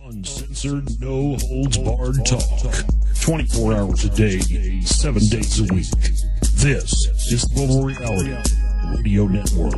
Uncensored, no holds barred talk. 24 hours a day, 7 days a week. This is Global Reality Radio Network.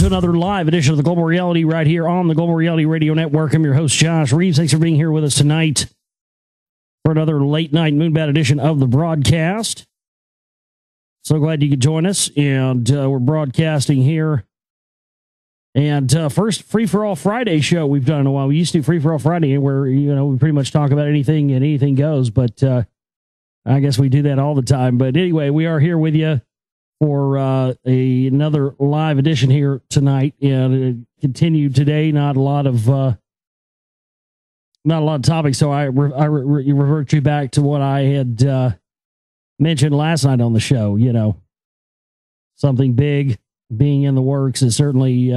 Another live edition of the Global Reality right here on the Global Reality Radio Network. I'm your host, Josh Reeves. Thanks for being here with us tonight for another late night Moonbat edition of the broadcast. So glad you could join us. And we're broadcasting here. And first Free For All Friday show we've done in a while. We used to do Free For All Friday where, you know, we pretty much talk about anything and anything goes. But I guess we do that all the time. But anyway, we are here with you for another live edition here tonight, and continue today. Not a lot of topics, so I revert you back to what I had mentioned last night on the show. You know, something big being in the works is certainly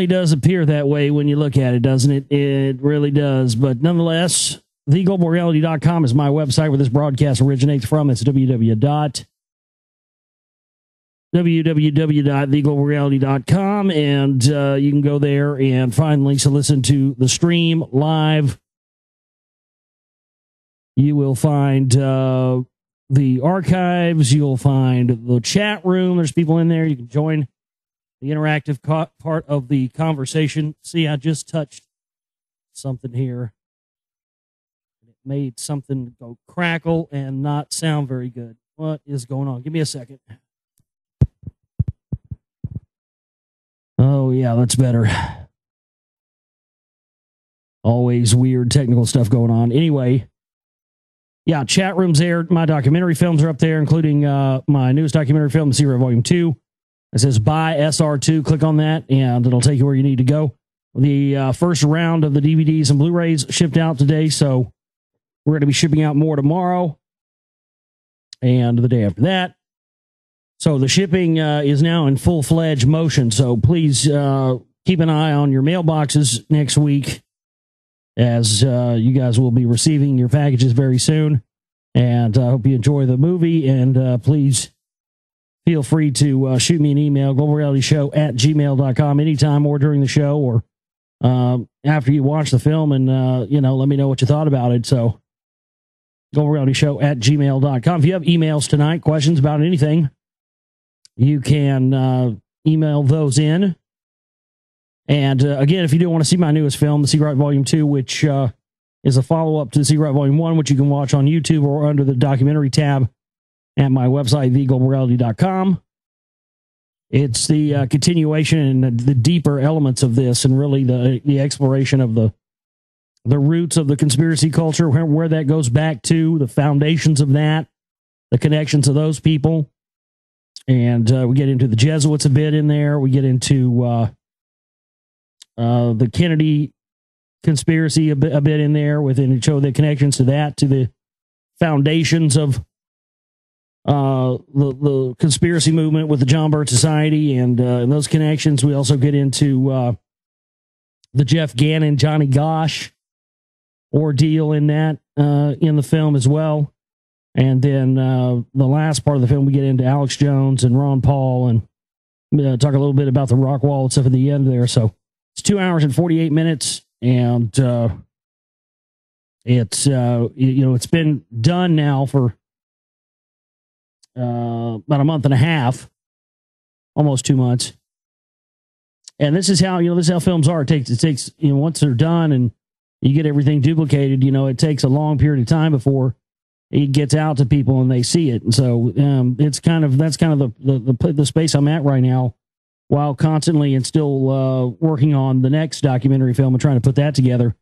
does appear that way when you look at it, doesn't it? It really does. But nonetheless, theglobalreality.com is my website where this broadcast originates from. It's www.theglobalreality.com, and you can go there and find links to listen to the stream live. You will find the archives. You'll find the chat room. There's people in there. You can join the interactive part of the conversation. See, I just touched something here. Made something go crackle and not sound very good. What is going on? Give me a second. Oh, yeah, that's better. Always weird technical stuff going on. Anyway, yeah, chat room's there. My documentary films are up there, including my newest documentary film, Secret Volume 2. It says Buy SR2. Click on that, and it'll take you where you need to go. The first round of the DVDs and Blu-rays shipped out today, so we're going to be shipping out more tomorrow and the day after that. So the shipping is now in full-fledged motion. So please keep an eye on your mailboxes next week, as you guys will be receiving your packages very soon. And I hope you enjoy the movie. And please feel free to shoot me an email, globalrealityshow@gmail.com, anytime or during the show or after you watch the film, and let me know what you thought about it. So globalrealityshow@gmail.com. If you have emails tonight, questions about anything, you can email those in. And again, if you do want to see my newest film, The Secret Volume 2, which is a follow-up to The Secret Volume 1, which you can watch on YouTube or under the documentary tab at my website, theglobalreality.com. It's the continuation and the deeper elements of this, and really the exploration of the roots of the conspiracy culture, where that goes back to, the foundations of that, the connections of those people. And we get into the Jesuits a bit in there. We get into the Kennedy conspiracy a bit in there, and show the connections to that, to the foundations of the conspiracy movement with the John Birch Society and those connections. We also get into the Jeff Gannon, Johnny Gosch ordeal in that in the film as well. And then the last part of the film, we get into Alex Jones and Ron Paul, and talk a little bit about the rock wall and stuff at the end there. So it's 2 hours and 48 minutes, and it's it's been done now for about a month and a half, almost 2 months. And this is how, this is how films are. It takes, once they're done and you get everything duplicated, it takes a long period of time before it gets out to people and they see it. And so that's kind of the space I'm at right now, while constantly and still working on the next documentary film and trying to put that together.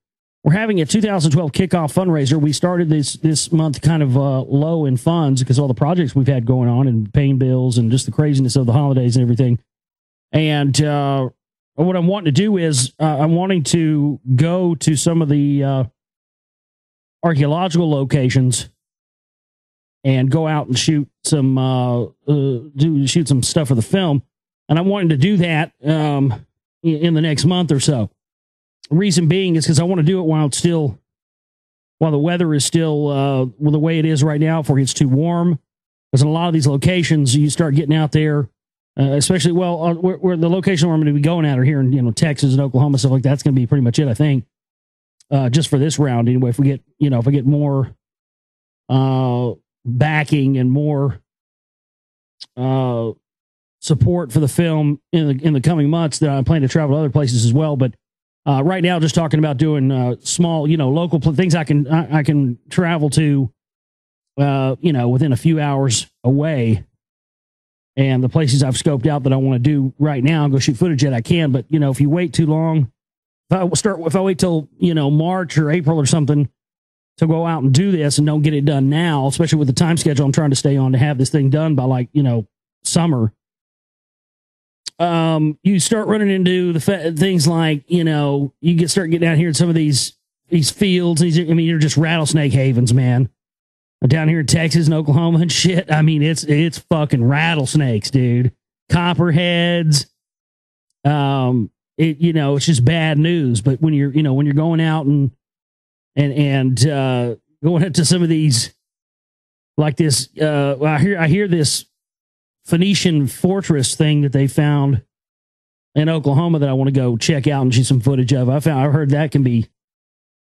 We're having a 2012 kickoff fundraiser. We started this month kind of low in funds because of all the projects we've had going on and paying bills and just the craziness of the holidays and everything. And what I'm wanting to do is I'm wanting to go to some of the archaeological locations and go out and shoot some shoot some stuff for the film. And I'm wanting to do that in the next month or so. Reason being is because I want to do it while the weather is still the way it is right now, before it gets too warm. Because in a lot of these locations, you start getting out there, especially where the location where I'm going to be going at are here in Texas and Oklahoma, stuff like that's going to be pretty much it, I think. Just for this round, anyway. If I get more backing and more support for the film in the coming months, then I plan to travel to other places as well. But right now, just talking about doing small, local things I can travel to, within a few hours away. And the places I've scoped out that I want to do right now and go shoot footage at, I can. But, if you wait too long, if I wait till, March or April or something to go out and do this and don't get it done now, especially with the time schedule I'm trying to stay on to have this thing done by summer, you start running into the things like, you start getting out here in some of these fields. You're just rattlesnake havens, man. Down here in Texas and Oklahoma and shit. It's fucking rattlesnakes, dude. Copperheads. It's just bad news. But when you're going out and going into some of these, like this, I hear this Phoenician fortress thing that they found in Oklahoma that I want to go check out and see some footage of. I've heard that can be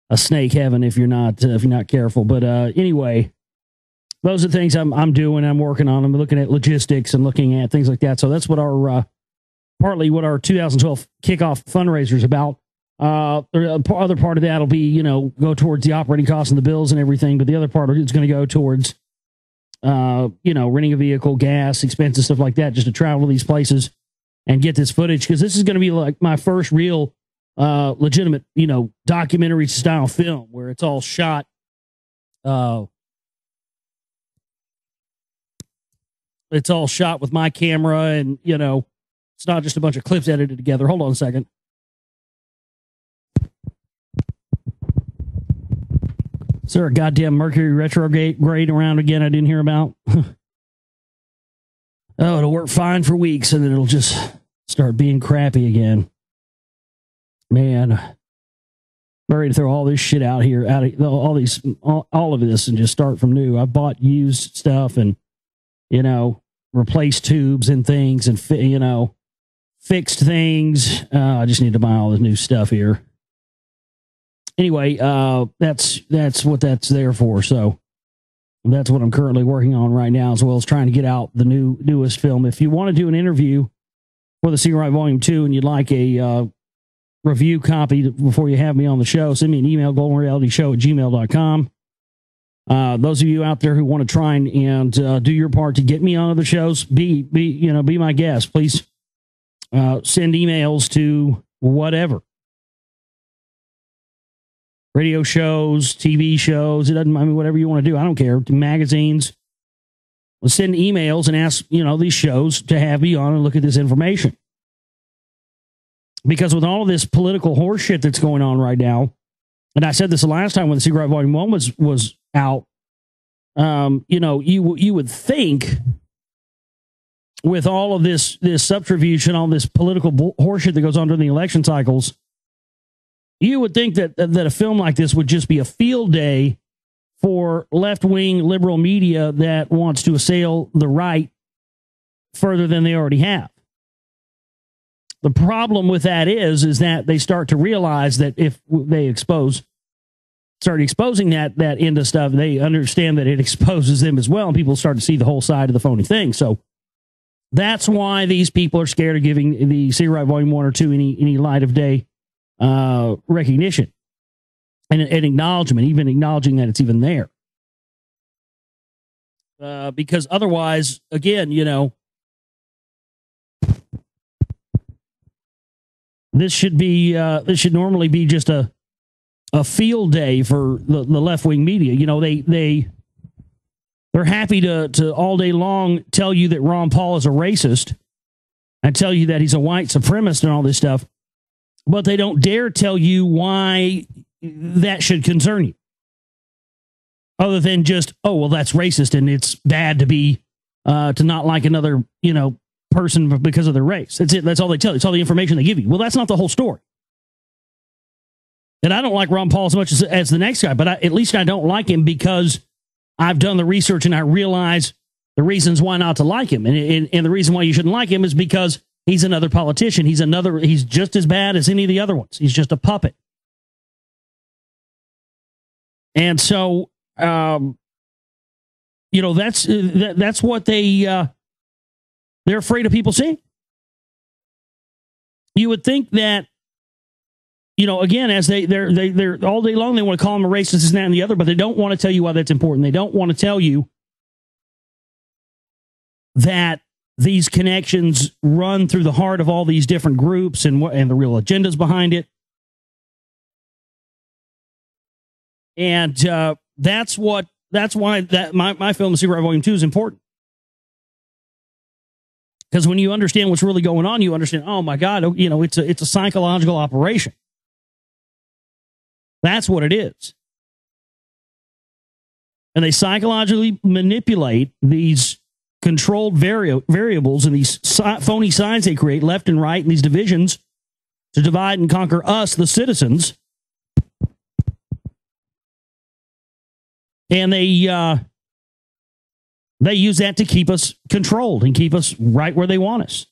a snake heaven if you're not careful. But anyway, those are the things I'm doing. I'm working on. I'm looking at logistics and looking at things like that. So that's what partly what our 2012 kickoff fundraiser is about. The other part of that will be, go towards the operating costs and the bills and everything. But the other part is going to go towards, renting a vehicle, gas, expenses, stuff like that, just to travel to these places and get this footage. Because this is going to be like my first real, legitimate, documentary style film where it's all shot. It's all shot with my camera and, it's not just a bunch of clips edited together. Hold on a second. Is there a goddamn Mercury retrograde around again I didn't hear about? Oh, it'll work fine for weeks and then it'll just start being crappy again. Man, I'm ready to throw all this shit out here, all of this and just start from new. I bought used stuff and, replaced tubes and things and, fixed things. I just need to buy all this new stuff here. Anyway, that's what that's there for. So that's what I'm currently working on right now, as well as trying to get out the newest film. If you want to do an interview for the Seeing Right Volume 2 and you'd like a review copy before you have me on the show, send me an email, goldenrealityshow@gmail.com. Those of you out there who want to try and do your part to get me on other shows, be my guest. Please send emails to whatever. Radio shows, TV shows, whatever you want to do. I don't care. Magazines. We'll send emails and ask, these shows to have me on and look at this information. Because with all of this political horseshit that's going on right now, and I said this the last time when the Secret Right Volume 1 was out, you would think with all of this subterfuge and all this political horseshit that goes on during the election cycles, you would think that a film like this would just be a field day for left-wing liberal media that wants to assail the right further than they already have. The problem with that is that they start to realize that if they start exposing that end of stuff, they understand that it exposes them as well, and people start to see the whole side of the phony thing. So That's why these people are scared of giving the Copyright Volume 1 or 2 any light of day recognition and acknowledgement, even acknowledging that it's even there. Because otherwise, again, this should normally be just a field day for the left-wing media. They're happy to all day long tell you that Ron Paul is a racist and tell you that he's a white supremacist and all this stuff, but they don't dare tell you why that should concern you. Other than just, oh, well, that's racist and it's bad to be to not like another, person because of their race. That's it. That's all they tell you. It's all the information they give you. Well, that's not the whole story. And I don't like Ron Paul as much as the next guy, but at least I don't like him because I've done the research and I realize the reasons why not to like him. And the reason why you shouldn't like him is because he's another politician. He's just as bad as any of the other ones. He's just a puppet. And so, that's what they're afraid of people seeing. You would think that, again, as they're all day long, they want to call him a racist, this, that, and the other, but they don't want to tell you why that's important. They don't want to tell you that these connections run through the heart of all these different groups and the real agendas behind it. And that's why my film, Secret Volume 2, is important. Because when you understand what's really going on, you understand, oh my God, it's a psychological operation. That's what it is. And they psychologically manipulate these controlled variables and these phony signs they create left and right and these divisions to divide and conquer us, the citizens. And they use that to keep us controlled and keep us right where they want us.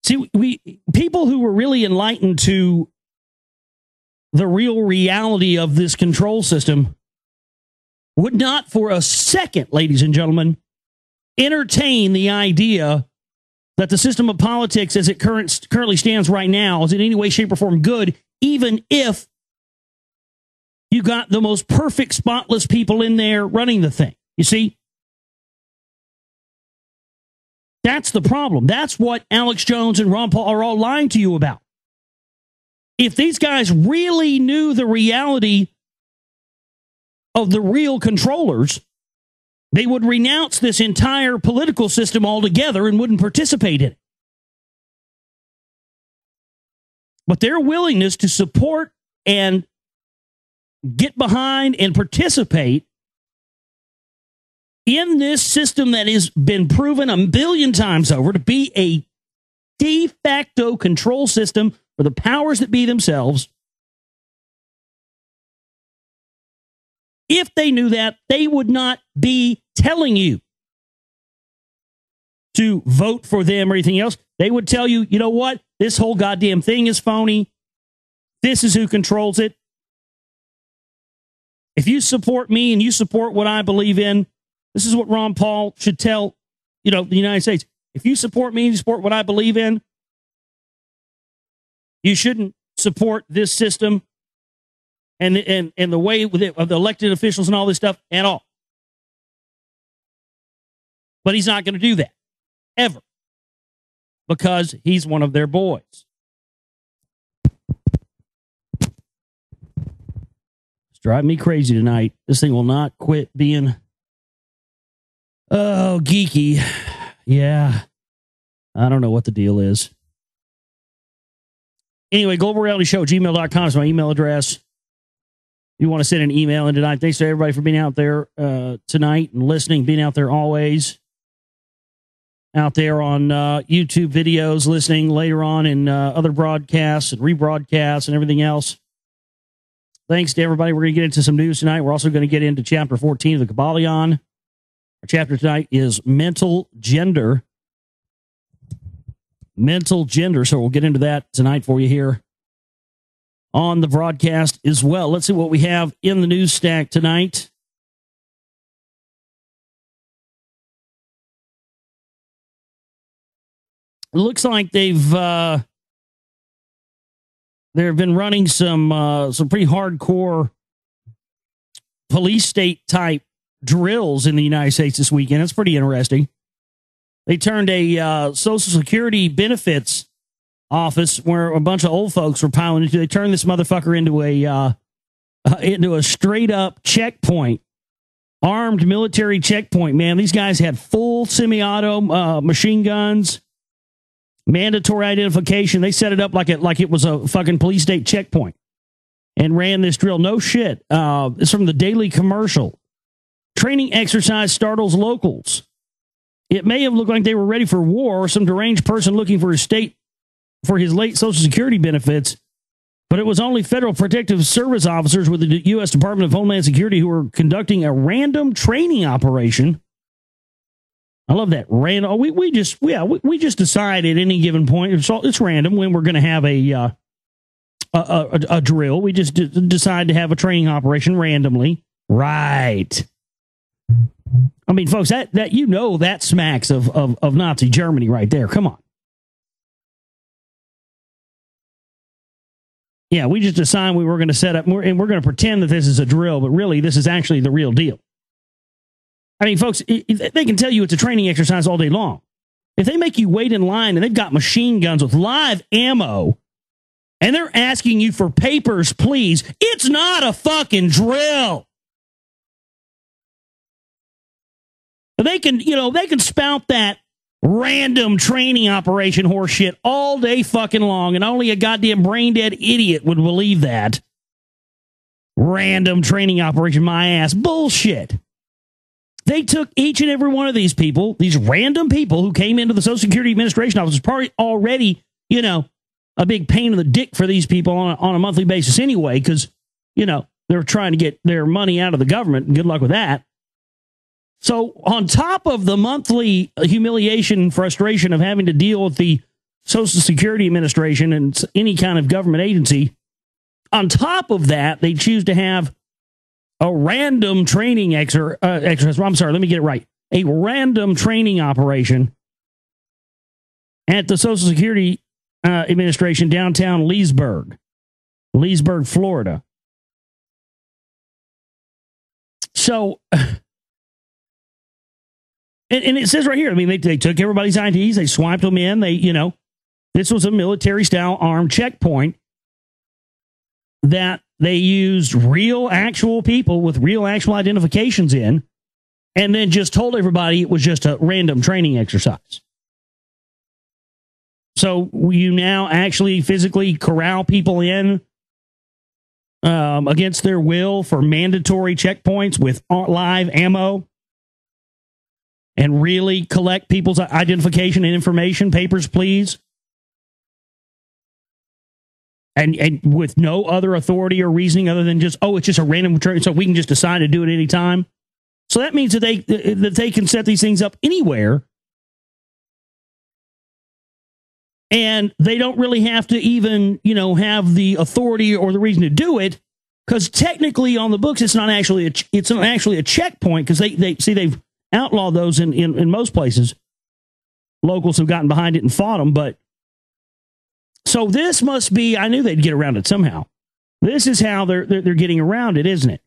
See, people who were really enlightened to the real reality of this control system would not for a second, ladies and gentlemen, entertain the idea that the system of politics as it currently stands right now is in any way, shape, or form good, even if you got the most perfect, spotless people in there running the thing. You see? That's the problem. That's what Alex Jones and Ron Paul are all lying to you about. If these guys really knew the reality of the real controllers, they would renounce this entire political system altogether and wouldn't participate in it. But their willingness to support and get behind and participate in this system that has been proven 1 billion times over to be a de facto control system for the powers that be themselves. If they knew that, they would not be telling you to vote for them or anything else. They would tell you, you know what? This whole goddamn thing is phony. This is who controls it. If you support me and you support what I believe in, this is what Ron Paul should tell, the United States. If you support me and you support what I believe in, you shouldn't support this system and the way of the elected officials and all this stuff at all. But he's not going to do that, ever, because he's one of their boys. It's driving me crazy tonight. This thing will not quit being, geeky. Yeah. I don't know what the deal is. Anyway, globalrealityshow@gmail.com is my email address. You want to send an email in tonight. Thanks to everybody for being out there tonight and listening, being out there always. Out there on YouTube videos, listening later on in other broadcasts and rebroadcasts and everything else. Thanks to everybody. We're going to get into some news tonight. We're also going to get into chapter 14 of the Kabbalion. Our chapter tonight is mental gender. Mental gender. So we'll get into that tonight for you here on the broadcast as well. Let's see what we have in the news stack tonight. It looks like they've been running some pretty hardcore police state type drills in the United States this weekend. It's pretty interesting. They turned a Social Security benefits office where a bunch of old folks were piling into. They turned this motherfucker into a straight up checkpoint, armed military checkpoint. Man, these guys had full semi-auto machine guns, mandatory identification. They set it up like it was a fucking police state checkpoint and ran this drill. No shit. It's from the Daily Commercial. Training exercise startles locals. It may have looked like they were ready for war or some deranged person looking for his late Social Security benefits, but it was only Federal Protective Service officers with the U.S. Department of Homeland Security who were conducting a random training operation. I love that. Random. We just decide at any given point. It's random when we're going to have a drill. We just decide to have a training operation randomly. Right. I mean, folks, that that smacks of Nazi Germany right there. Come on. Yeah, we just decided we were going to set up, and we're going to pretend that this is a drill, but really, this is actually the real deal. I mean, folks, they can tell you it's a training exercise all day long. If they make you wait in line and they've got machine guns with live ammo, and they're asking you for papers, please, it's not a fucking drill. They can spout that random training operation horseshit all day fucking long, and only a goddamn brain dead idiot would believe that. Random training operation, my ass. Bullshit. They took each and every one of these people, these random people who came into the Social Security Administration office, was probably already, a big pain in the dick for these people on a monthly basis anyway, because, they're trying to get their money out of the government, and good luck with that. So on top of the monthly humiliation and frustration of having to deal with the Social Security Administration and any kind of government agency, on top of that, they choose to have a random training exercise. I'm sorry, let me get it right. A random training operation at the Social Security Administration downtown Leesburg, Florida. So... And it says right here, I mean, they took everybody's IDs, they swiped them in, this was a military-style armed checkpoint that they used real, actual people with real, actual identifications in, and then just told everybody it was just a random training exercise. So you now actually physically corral people in against their will for mandatory checkpoints with live ammo, and really collect people's identification and information, papers, please. And with no other authority or reasoning other than just, it's just a random training, so we can just decide to do it any time. So that means that they can set these things up anywhere. And they don't really have to even, have the authority or the reason to do it, because technically on the books, it's not actually a checkpoint, because they've outlawed those in most places. Locals have gotten behind it and fought them, but so this must be, I knew they'd get around it somehow. This is how they're getting around it, isn't it?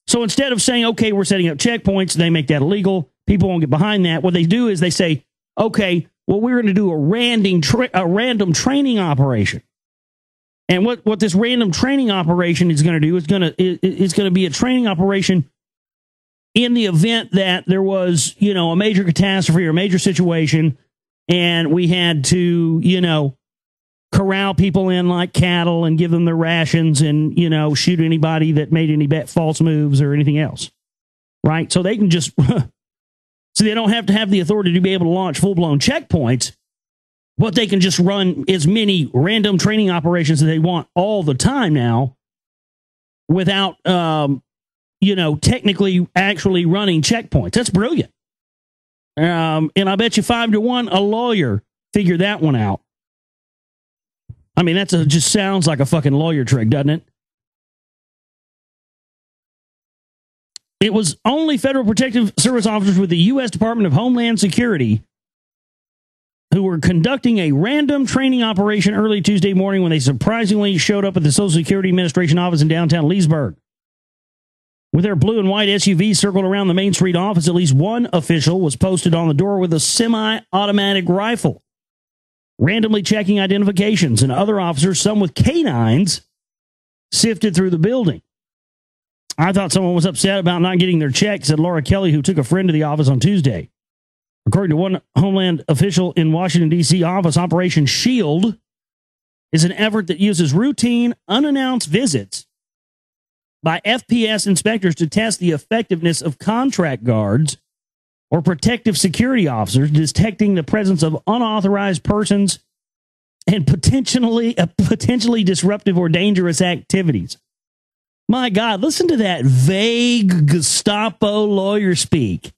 So instead of saying, okay, we're setting up checkpoints, they make that illegal, people won't get behind that. What they do is they say, okay, well, we're going to do a random training operation. And what this random training operation is going to do is going to be a training operation in the event that there was, a major catastrophe or a major situation, and we had to, corral people in like cattle and give them their rations and, shoot anybody that made any false moves or anything else. Right? So they can just, so they don't have to have the authority to be able to launch full-blown checkpoints, but they can just run as many random training operations as they want all the time now without, technically actually running checkpoints. That's brilliant. And I bet you 5-1 a lawyer figured that one out. I mean, that just sounds like a fucking lawyer trick, doesn't it? It was only Federal Protective Service officers with the U.S. Department of Homeland Security who were conducting a random training operation early Tuesday morning when they surprisingly showed up at the Social Security Administration office in downtown Leesburg. With their blue and white SUVs circled around the Main Street office, at least one official was posted on the door with a semi-automatic rifle, randomly checking identifications, and other officers, some with canines, sifted through the building. I thought someone was upset about not getting their check, said Laura Kelly, who took a friend to the office on Tuesday. According to one Homeland official in Washington, D.C. office, Operation SHIELD is an effort that uses routine, unannounced visits by FPS inspectors to test the effectiveness of contract guards or protective security officers detecting the presence of unauthorized persons and potentially disruptive or dangerous activities. My God, listen to that vague Gestapo lawyer speak.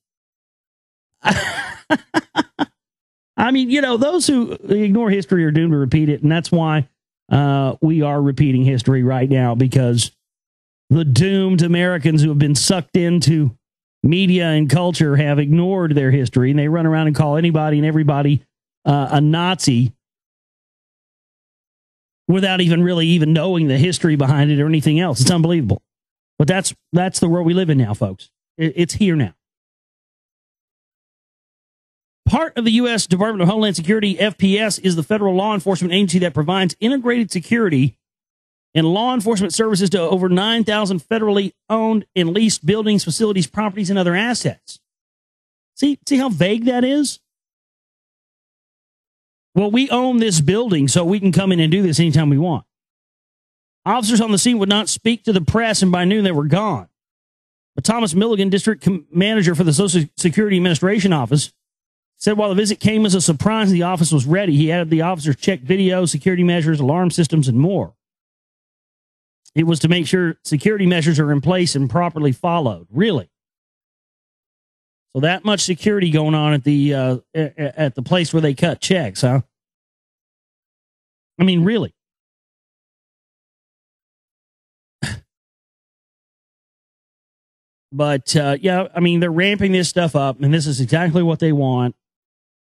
I mean, those who ignore history are doomed to repeat it, and that's why we are repeating history right now, because the doomed Americans who have been sucked into media and culture have ignored their history, and they run around and call anybody and everybody a Nazi without even knowing the history behind it or anything else. It's unbelievable. But that's the world we live in now, folks. It's here now. Part of the U.S. Department of Homeland Security, FPS, is the federal law enforcement agency that provides integrated security and law enforcement services to over 9,000 federally owned and leased buildings, facilities, properties, and other assets. See how vague that is? Well, we own this building, so we can come in and do this anytime we want. Officers on the scene would not speak to the press, and by noon they were gone. But Thomas Milligan, district manager for the Social Security Administration office, said while the visit came as a surprise and the office was ready, he added the officers checked video, security measures, alarm systems, and more. It was to make sure security measures are in place and properly followed. Really? So that much security going on at the place where they cut checks, huh? I mean, really? But, yeah, I mean, they're ramping this stuff up, and this is exactly what they want.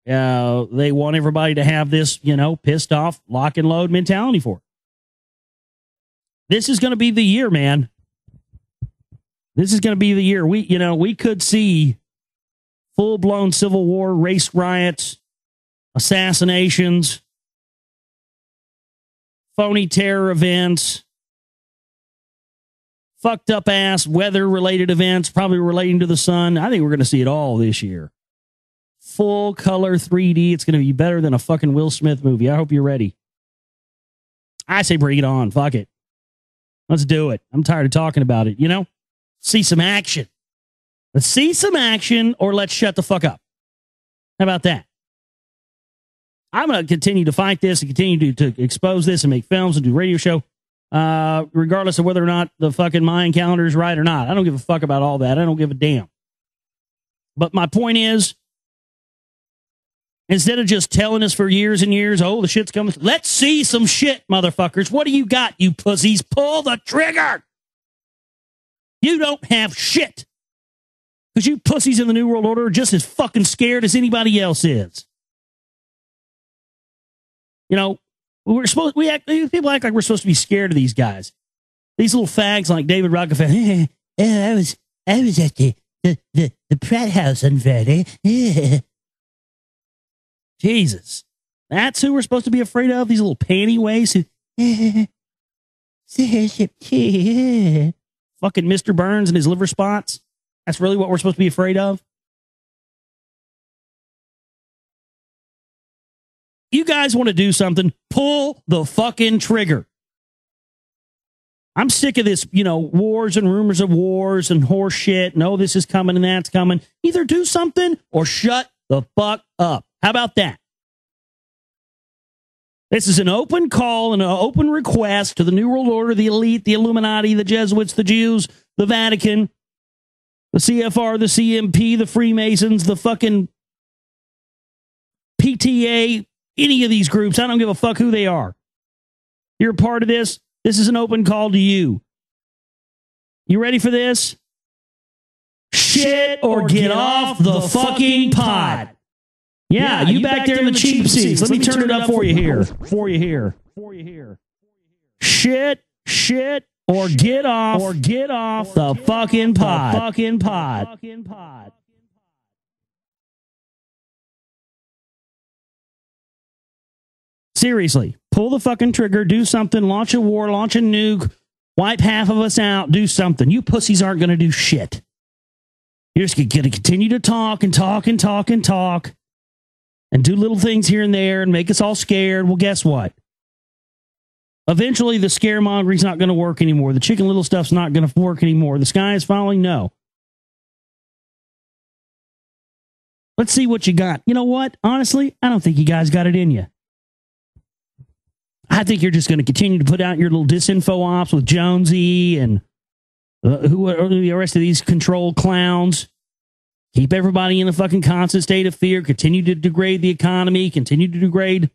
They want everybody to have this, pissed off, lock and load mentality for it. This is going to be the year, man. This is going to be the year. We could see full-blown civil war, race riots, assassinations, phony terror events, fucked up ass weather-related events, probably relating to the sun. I think we're going to see it all this year. Full color 3D. It's going to be better than a fucking Will Smith movie. I hope you're ready. I say bring it on. Fuck it. Let's do it. I'm tired of talking about it. See some action. Let's see some action, or let's shut the fuck up. How about that? I'm going to continue to fight this and continue to expose this and make films and do radio show, regardless of whether or not the fucking Mayan calendar is right or not. I don't give a fuck about all that. I don't give a damn. But my point is, instead of just telling us for years and years, oh, the shit's coming, let's see some shit, motherfuckers. What do you got, you pussies? Pull the trigger. You don't have shit. Because you pussies in the New World Order are just as fucking scared as anybody else is. People act like we're supposed to be scared of these guys. These little fags like David Rockefeller. I was at the Pratt House on Friday. Jesus. That's who we're supposed to be afraid of? These little panty ways who fucking Mr. Burns and his liver spots. That's really what we're supposed to be afraid of? You guys want to do something, pull the fucking trigger. I'm sick of this, wars and rumors of wars and horse shit. No, this is coming and that's coming. Either do something or shut the fuck up. How about that? This is an open call and an open request to the New World Order, the elite, the Illuminati, the Jesuits, the Jews, the Vatican, the CFR, the CMP, the Freemasons, the fucking PTA, any of these groups. I don't give a fuck who they are. You're a part of this. This is an open call to you. You ready for this? Shit or get off the fucking pot. Yeah, you back there in the cheap seats. Let me turn it up for you here. Shit or get off the fucking pot. Seriously, pull the fucking trigger, do something, launch a war, launch a nuke, wipe half of us out, do something. You pussies aren't going to do shit. You're just going to continue to talk and do little things here and there and make us all scared. Well, guess what? Eventually, the scaremongering's not going to work anymore. The Chicken Little stuff's not going to work anymore. The sky is falling? No. Let's see what you got. You know what? Honestly, I don't think you guys got it in you. I think you're just going to continue to put out your little disinfo ops with Jonesy and who are the rest of these control clowns. Keep everybody in a fucking constant state of fear. Continue to degrade the economy. Continue to degrade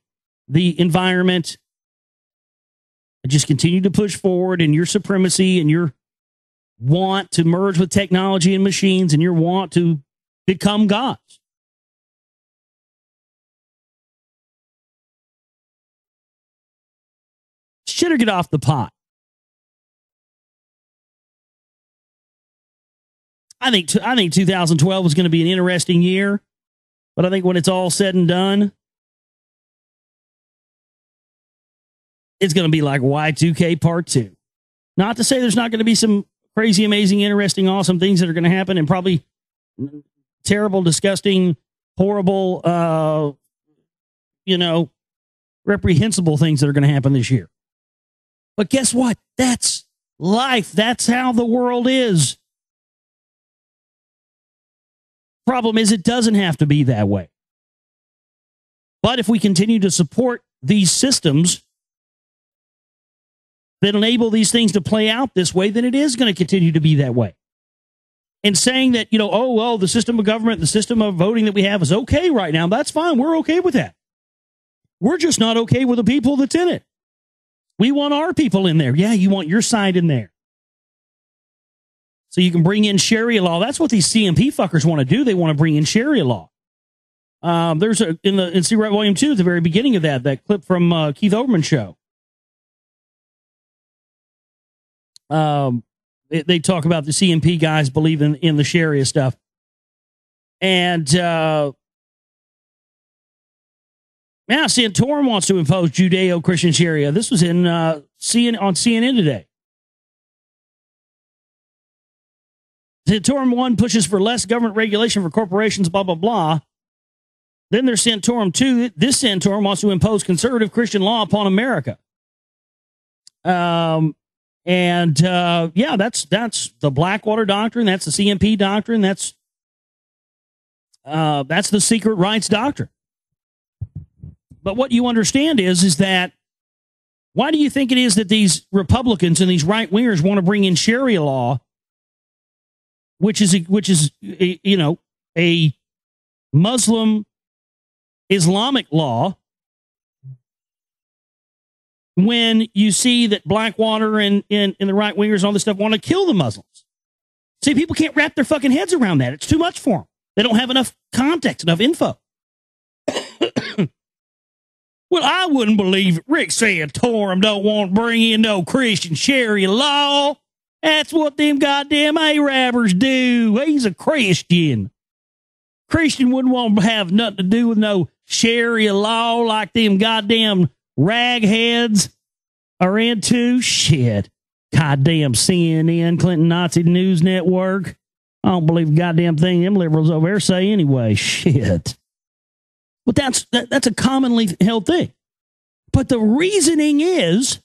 the environment. And just continue to push forward in your supremacy and your want to merge with technology and machines and your want to become gods. Shit or get off the pot. I think 2012 is going to be an interesting year, but I think when it's all said and done, it's going to be like Y2K Part 2. Not to say there's not going to be some crazy, amazing, interesting, awesome things that are going to happen and probably terrible, disgusting, horrible, reprehensible things that are going to happen this year. But guess what? That's life. That's how the world is. Problem is, it doesn't have to be that way. But if we continue to support these systems that enable these things to play out this way, then it is going to continue to be that way. And saying that, the system of government, the system of voting that we have is okay right now, that's fine. We're okay with that. We're just not okay with the people that's in it. We want our people in there. Yeah, you want your side in there. So you can bring in Sharia law. That's what these CMP fuckers want to do. They want to bring in Sharia law. There's in Secret Volume 2 at the very beginning of that clip from Keith Olbermann's show. They talk about the CMP guys believing in the Sharia stuff. And Santorum wants to impose Judeo-Christian Sharia. This was on CNN today. Santorum 1 pushes for less government regulation for corporations, blah, blah, blah. Then there's Santorum 2. This Santorum wants to impose conservative Christian law upon America. That's the Blackwater Doctrine. That's the CMP doctrine. That's the secret rights doctrine. But what you understand is that why do you think it is that these Republicans and these right-wingers want to bring in Sharia law, which is a Muslim Islamic law, when you see that Blackwater and the right-wingers and all this stuff want to kill the Muslims? See, people can't wrap their fucking heads around that. It's too much for them. They don't have enough context, enough info. Well, I wouldn't believe it. Rick Santorum don't want to bring in no Christian Sharia law. That's what them goddamn Arabers do. He's a Christian. Christian wouldn't want to have nothing to do with no Sharia law like them goddamn ragheads are into. Shit. Goddamn CNN, Clinton Nazi News Network. I don't believe a goddamn thing them liberals over there say anyway. Shit. But that's a commonly held thing. But the reasoning is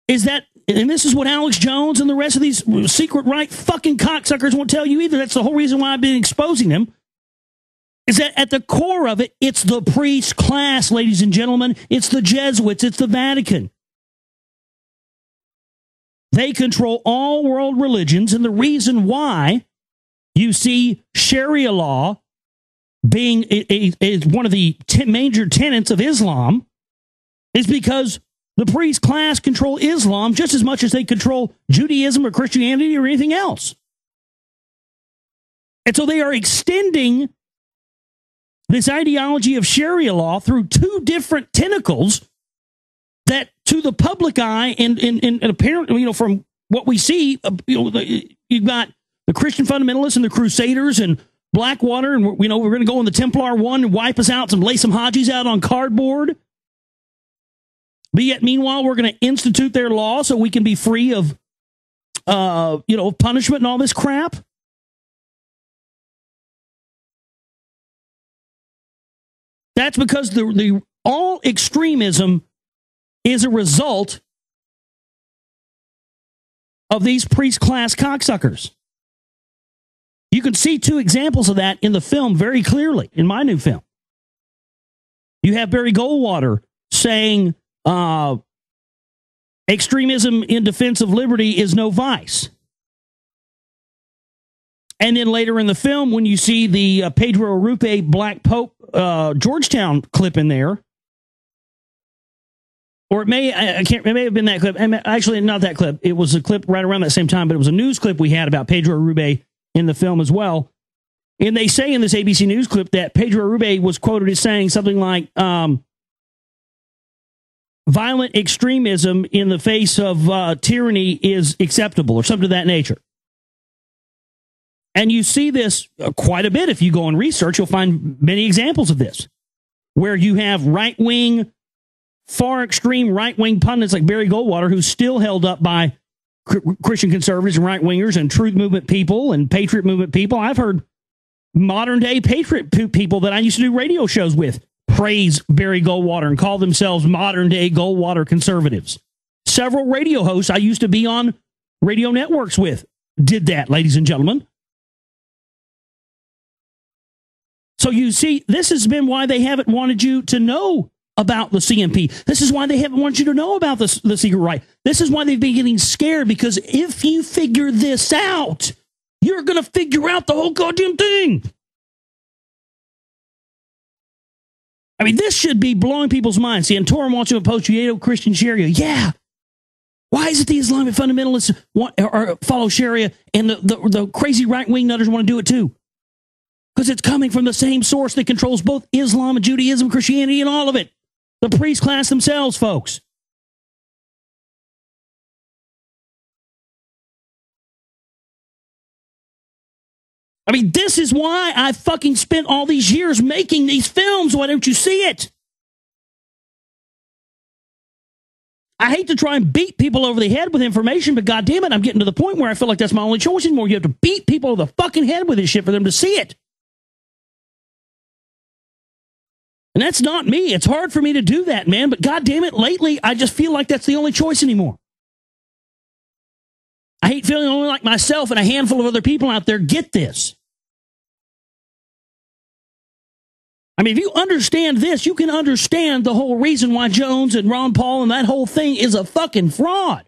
that, and this is what Alex Jones and the rest of these secret right fucking cocksuckers won't tell you either. That's the whole reason why I've been exposing them. Is that at the core of it, it's the priest class, ladies and gentlemen. It's the Jesuits. It's the Vatican. They control all world religions. And the reason why you see Sharia law being one of the major tenets of Islam is because The priest class control Islam just as much as they control Judaism or Christianity or anything else. And so they are extending this ideology of Sharia law through two different tentacles that to the public eye and apparently, from what we see, you've got the Christian fundamentalists and the Crusaders and Blackwater, and we're going to go on the Templar one and wipe us out, lay some Hajis out on cardboard. But yet, meanwhile, we're going to institute their law so we can be free of, punishment and all this crap. That's because the all extremism is a result of these priest class cocksuckers. You can see two examples of that in the film very clearly, in my new film. You have Barry Goldwater saying extremism in defense of liberty is no vice. And then later in the film, when you see the Pedro Arrupe Black Pope Georgetown clip in there, or it may have been that clip. Actually, not that clip. It was a clip right around that same time, but it was a news clip we had about Pedro Arrupe in the film as well. And they say in this ABC News clip that Pedro Arrupe was quoted as saying something like, violent extremism in the face of tyranny is acceptable, or something of that nature. And you see this quite a bit. If you go and research, you'll find many examples of this, where you have right-wing, far extreme right-wing pundits like Barry Goldwater, who's still held up by Christian conservatives and right-wingers and truth movement people and patriot movement people. I've heard modern-day patriot people that I used to do radio shows with praise Barry Goldwater and call themselves modern-day Goldwater conservatives. Several radio hosts I used to be on radio networks with did that, ladies and gentlemen. So you see, this has been why they haven't wanted you to know about the CMP. This is why they haven't wanted you to know about the secret right. This is why they've been getting scared, because if you figure this out, you're going to figure out the whole goddamn thing. I mean, this should be blowing people's minds. Santorum wants to impose Judeo-Christian Sharia. Yeah. Why is it the Islamic fundamentalists follow Sharia and the crazy right-wing nutters want to do it too? Because it's coming from the same source that controls both Islam and Judaism, Christianity, and all of it. The priest class themselves, folks. I mean, this is why I fucking spent all these years making these films. Why don't you see it? I hate to try and beat people over the head with information, but goddamn it, I'm getting to the point where I feel like that's my only choice anymore. You have to beat people over the fucking head with this shit for them to see it. And that's not me. It's hard for me to do that, man. But goddamn it, lately, I just feel like that's the only choice anymore. I hate feeling only like myself and a handful of other people out there get this. I mean, if you understand this, you can understand the whole reason why Jones and Ron Paul and that whole thing is a fucking fraud.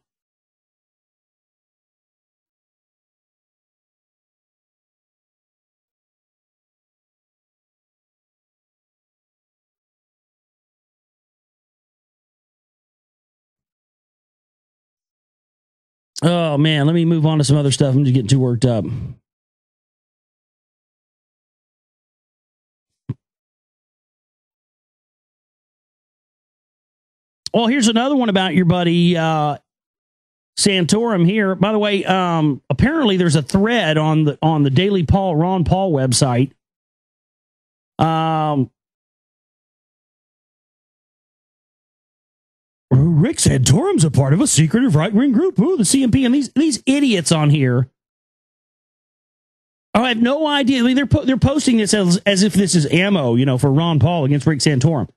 Oh, man, let me move on to some other stuff. I'm just getting too worked up. Well, here's another one about your buddy Santorum here. By the way, apparently there's a thread on the Daily Ron Paul website. Rick Santorum's a part of a secretive right-wing group. Ooh, the CMP, and these idiots on here. I have no idea. I mean, they're posting this as if this is ammo, for Ron Paul against Rick Santorum.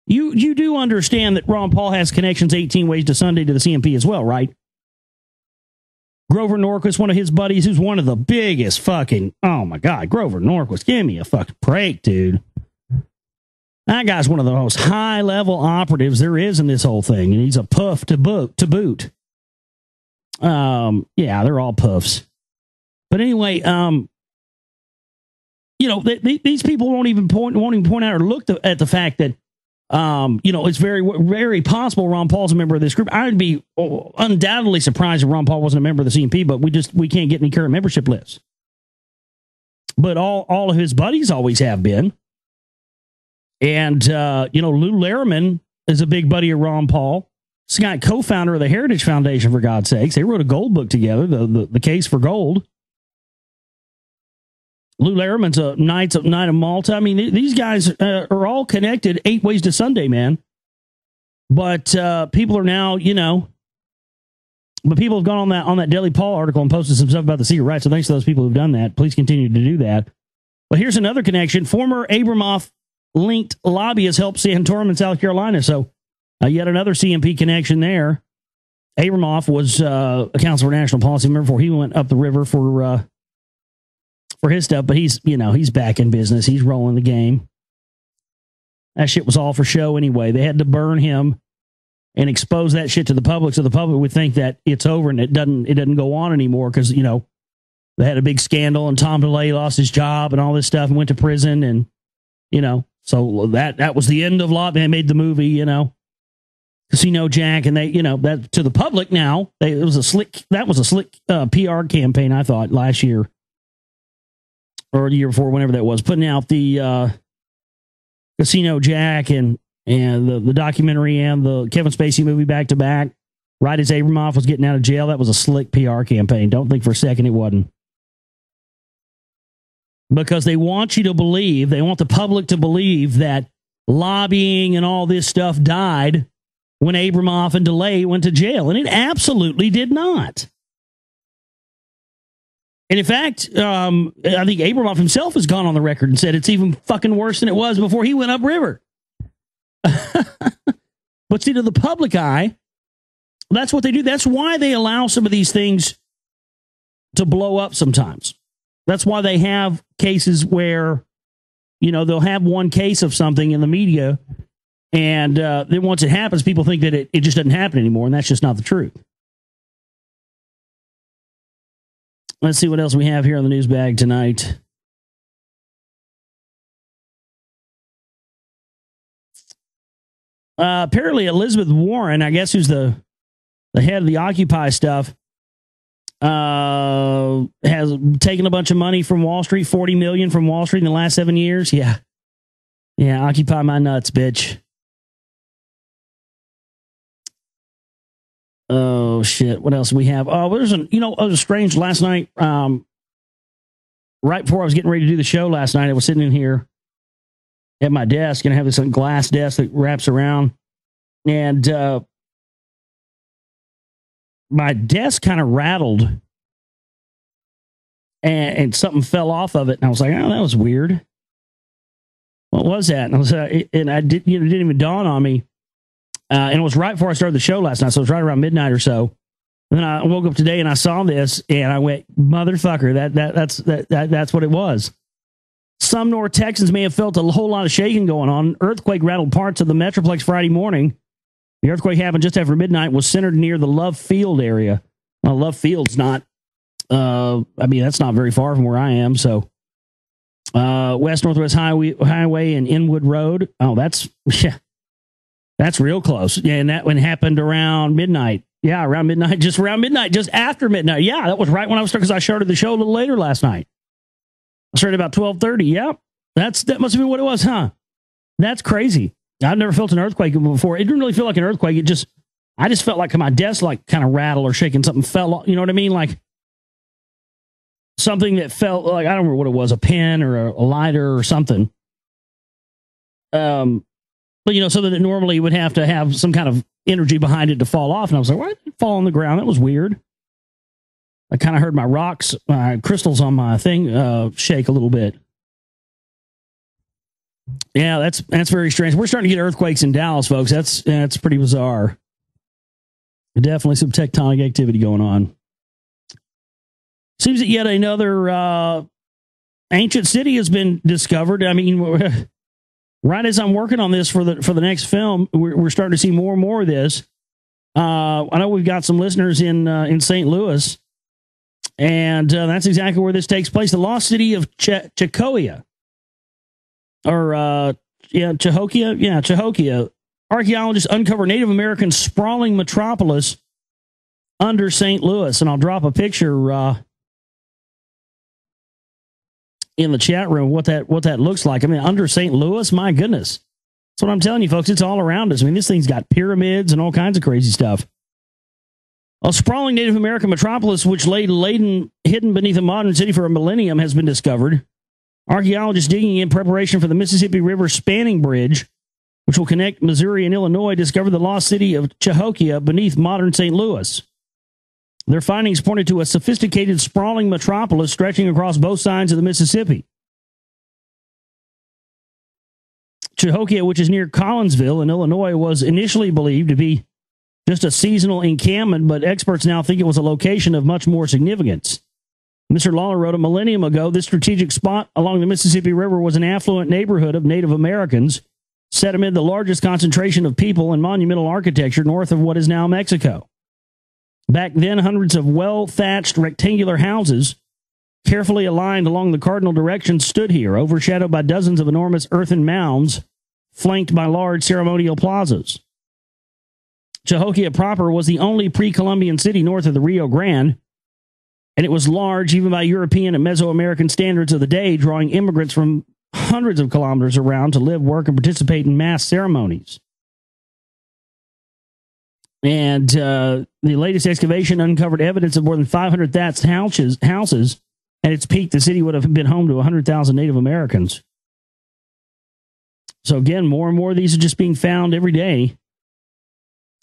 You do understand that Ron Paul has connections 18 ways to Sunday to the CMP as well, right? Grover Norquist, one of his buddies, who's one of the biggest fucking, oh my God, Grover Norquist, give me a fucking break, dude. That guy's one of the most high-level operatives there is in this whole thing, and he's a puff to boot. Yeah, they're all puffs. But anyway, these people won't even point out or look at the fact that It's very, very possible Ron Paul's a member of this group. I'd be undoubtedly surprised if Ron Paul wasn't a member of the CMP, but we can't get any current membership lists. But all of his buddies always have been. And, Lou Lehrman is a big buddy of Ron Paul. This guy, co-founder of the Heritage Foundation, for God's sakes. They wrote a gold book together, the Case for Gold. Lou Lehrman's a Knight of Malta. I mean, these guys are all connected 8 ways to Sunday, man. But people are now, but people have gone on that Daily Paul article and posted some stuff about the secret right. So thanks to those people who've done that. Please continue to do that. But here's another connection. Former Abramoff-linked lobbyist helped Santorum in South Carolina. So yet another CMP connection there. Abramoff was a Council for National Policy member before he went up the river for his stuff, but he's back in business. He's rolling the game. That shit was all for show anyway. They had to burn him and expose that shit to the public, so the public would think that it's over and it doesn't go on anymore because they had a big scandal and Tom DeLay lost his job and all this stuff and went to prison and so that was the end of law. They made the movie, Casino Jack, and they that to the public now. That was a slick PR campaign, I thought, last year. Or the year before, whenever that was, putting out the Casino Jack and the documentary and the Kevin Spacey movie back to back, right as Abramoff was getting out of jail. That was a slick PR campaign. Don't think for a second it wasn't. Because they want you to believe, they want the public to believe that lobbying and all this stuff died when Abramoff and DeLay went to jail. And it absolutely did not. And in fact, I think Abramoff himself has gone on the record and said it's even fucking worse than it was before he went upriver. But see, to the public eye, that's what they do. That's why they allow some of these things to blow up sometimes. That's why they have cases where, they'll have one case of something in the media, and then once it happens, people think that it just doesn't happen anymore, and that's just not the truth. Let's see what else we have here on the news bag tonight. Apparently, Elizabeth Warren, I guess, who's the head of the Occupy stuff, has taken a bunch of money from Wall Street, $40 million from Wall Street in the last 7 years. Yeah, occupy my nuts, bitch. Oh, shit. What else do we have? Oh, it was strange last night. Right before I was getting ready to do the show last night, I was sitting in here at my desk, and I have this glass desk that wraps around. And my desk kind of rattled, and something fell off of it. And I was like, oh, that was weird. What was that? And I was, it didn't even dawn on me. And it was right before I started the show last night, so it was right around midnight or so. And then I woke up today and I saw this, and I went, "Motherfucker! That's what it was." Some North Texans may have felt a whole lot of shaking going on. Earthquake rattled parts of the Metroplex Friday morning. The earthquake happened just after midnight. Was centered near the Love Field area. Well, Love Field's not. That's not very far from where I am. So, West Northwest Highway and Inwood Road. Oh, that's real close. Yeah, and that one happened around midnight. Yeah, around midnight, just after midnight. Yeah, that was right when I was, because I started the show a little later last night. I started about 12:30. Yep, that must have been what it was, huh? That's crazy. I've never felt an earthquake before. It didn't really feel like an earthquake. I just felt like my desk kind of rattled or shaking. Something fell off. You know what I mean? Like something that felt like, I don't remember what it was, a pen or a lighter or something. But, something that normally would have to have some kind of energy behind it to fall off. And I was like, why did it fall on the ground? That was weird. I kind of heard my rocks, crystals on my thing shake a little bit. Yeah, that's very strange. We're starting to get earthquakes in Dallas, folks. That's pretty bizarre. Definitely some tectonic activity going on. Seems that yet another ancient city has been discovered. I mean, right as I'm working on this for the next film, we're starting to see more and more of this. I know we've got some listeners in St. Louis, and that's exactly where this takes place. The lost city of Chacoia, or Cahokia. Yeah, Cahokia. Archaeologists uncover Native American sprawling metropolis under St. Louis. And I'll drop a picture in the chat room what that looks like. I mean, under St. Louis, my goodness. That's what I'm telling you, folks. It's all around us. I mean, this thing's got pyramids and all kinds of crazy stuff. A sprawling Native American metropolis, which lay hidden beneath a modern city for a millennium, has been discovered. Archaeologists digging in preparation for the Mississippi River spanning bridge, which will connect Missouri and Illinois, discovered the lost city of Cahokia beneath modern St. Louis. Their findings pointed to a sophisticated, sprawling metropolis stretching across both sides of the Mississippi. Cahokia, which is near Collinsville in Illinois, was initially believed to be just a seasonal encampment, but experts now think it was a location of much more significance. Mr. Lawler wrote, a millennium ago, this strategic spot along the Mississippi River was an affluent neighborhood of Native Americans set amid the largest concentration of people and monumental architecture north of what is now Mexico. Back then, hundreds of well-thatched rectangular houses, carefully aligned along the cardinal directions, stood here, overshadowed by dozens of enormous earthen mounds, flanked by large ceremonial plazas. Cahokia proper was the only pre-Columbian city north of the Rio Grande, and it was large even by European and Mesoamerican standards of the day, drawing immigrants from hundreds of kilometers around to live, work, and participate in mass ceremonies. And the latest excavation uncovered evidence of more than 500 thatched houses. At its peak, the city would have been home to 100,000 Native Americans. So again, more and more of these are just being found every day.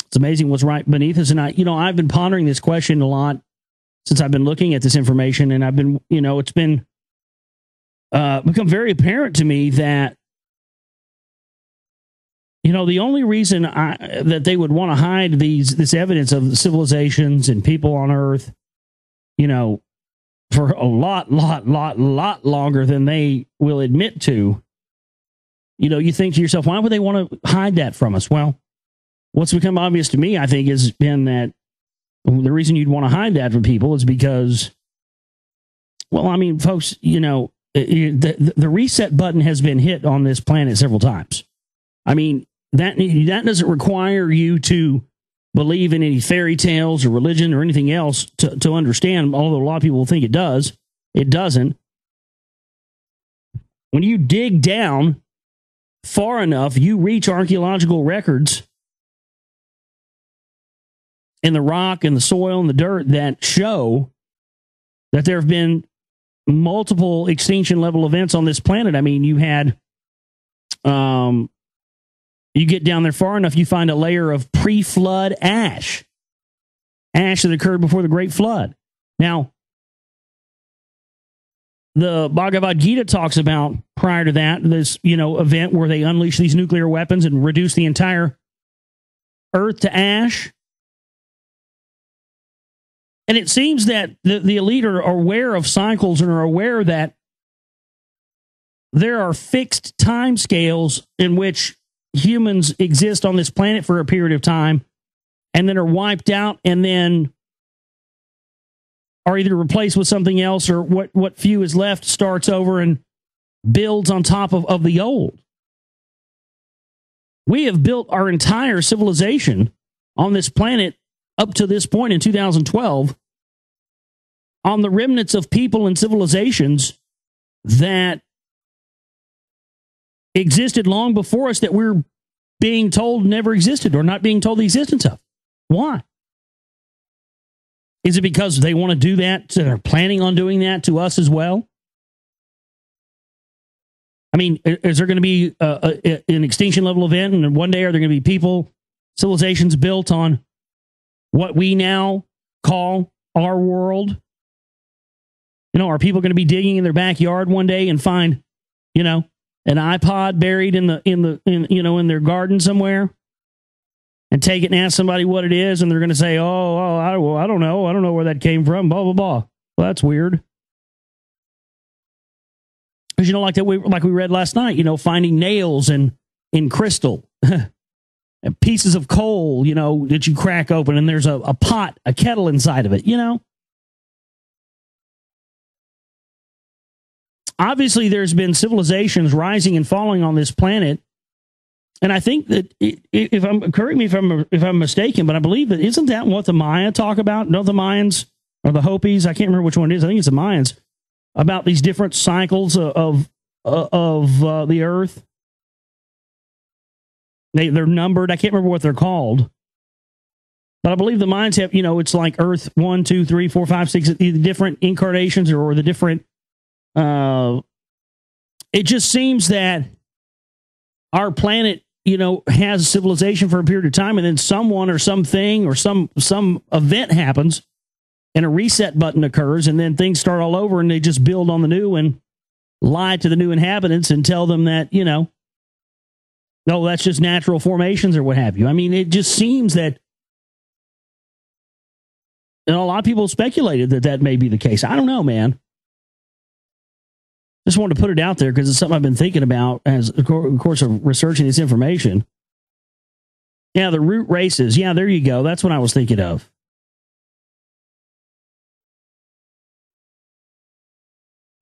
It's amazing what's right beneath us. And I've been pondering this question a lot since I've been looking at this information, and I've been, it's been become very apparent to me that, the only reason that they would want to hide this evidence of civilizations and people on Earth, for a lot longer than they will admit to, you think to yourself, why would they want to hide that from us? Well, what's become obvious to me, I think, has been that the reason you'd want to hide that from people is because, folks, the reset button has been hit on this planet several times. That doesn't require you to believe in any fairy tales or religion or anything else to understand, although a lot of people think it does. It doesn't. When you dig down far enough, you reach archaeological records in the rock and the soil and the dirt that show that there have been multiple extinction level events on this planet. You had, you get down there far enough, you find a layer of pre-flood ash that occurred before the Great Flood. Now, the Bhagavad Gita talks about, prior to that, this, event where they unleash these nuclear weapons and reduce the entire earth to ash. And it seems that the elite are aware of cycles and are aware that there are fixed time scales in which humans exist on this planet for a period of time and then are wiped out and then are either replaced with something else, or what few is left starts over and builds on top of the old. We have built our entire civilization on this planet up to this point in 2012 on the remnants of people and civilizations that existed long before us that we're being told never existed or not being told the existence of. Why? Is it because they want to do that? They're planning on doing that to us as well? Is there going to be an extinction level event, and one day are there going to be civilizations built on what we now call our world? Are people going to be digging in their backyard one day and find, an iPod buried in their garden somewhere, and take it and ask somebody what it is, and they're going to say, I don't know where that came from, blah blah blah. Well, that's weird. Because like we read last night, finding nails in crystal, and pieces of coal, that you crack open, and there's a pot, a kettle inside of it, Obviously, there's been civilizations rising and falling on this planet And I think that if I'm correct me if I'm mistaken, but I believe that isn't that what the Maya talk about? No, the Mayans or the Hopis. I can't remember which one it is. I think it's the Mayans about these different cycles of the Earth. They're numbered. I can't remember what they're called. But I believe the Mayans have, it's like Earth 1, 2, 3, 4, 5, 6, the different incarnations or the different. It just seems that our planet, has civilization for a period of time, and then someone or something or some event happens, and a reset button occurs, and then things start all over, and they just build on the new and lie to the new inhabitants and tell them that, no, that's just natural formations or what have you. I mean, it just seems that. And a lot of people speculated that may be the case. I don't know, man. Just wanted to put it out there because it's something I've been thinking about as a course of researching this information. Yeah, the root races. Yeah, there you go. That's what I was thinking of.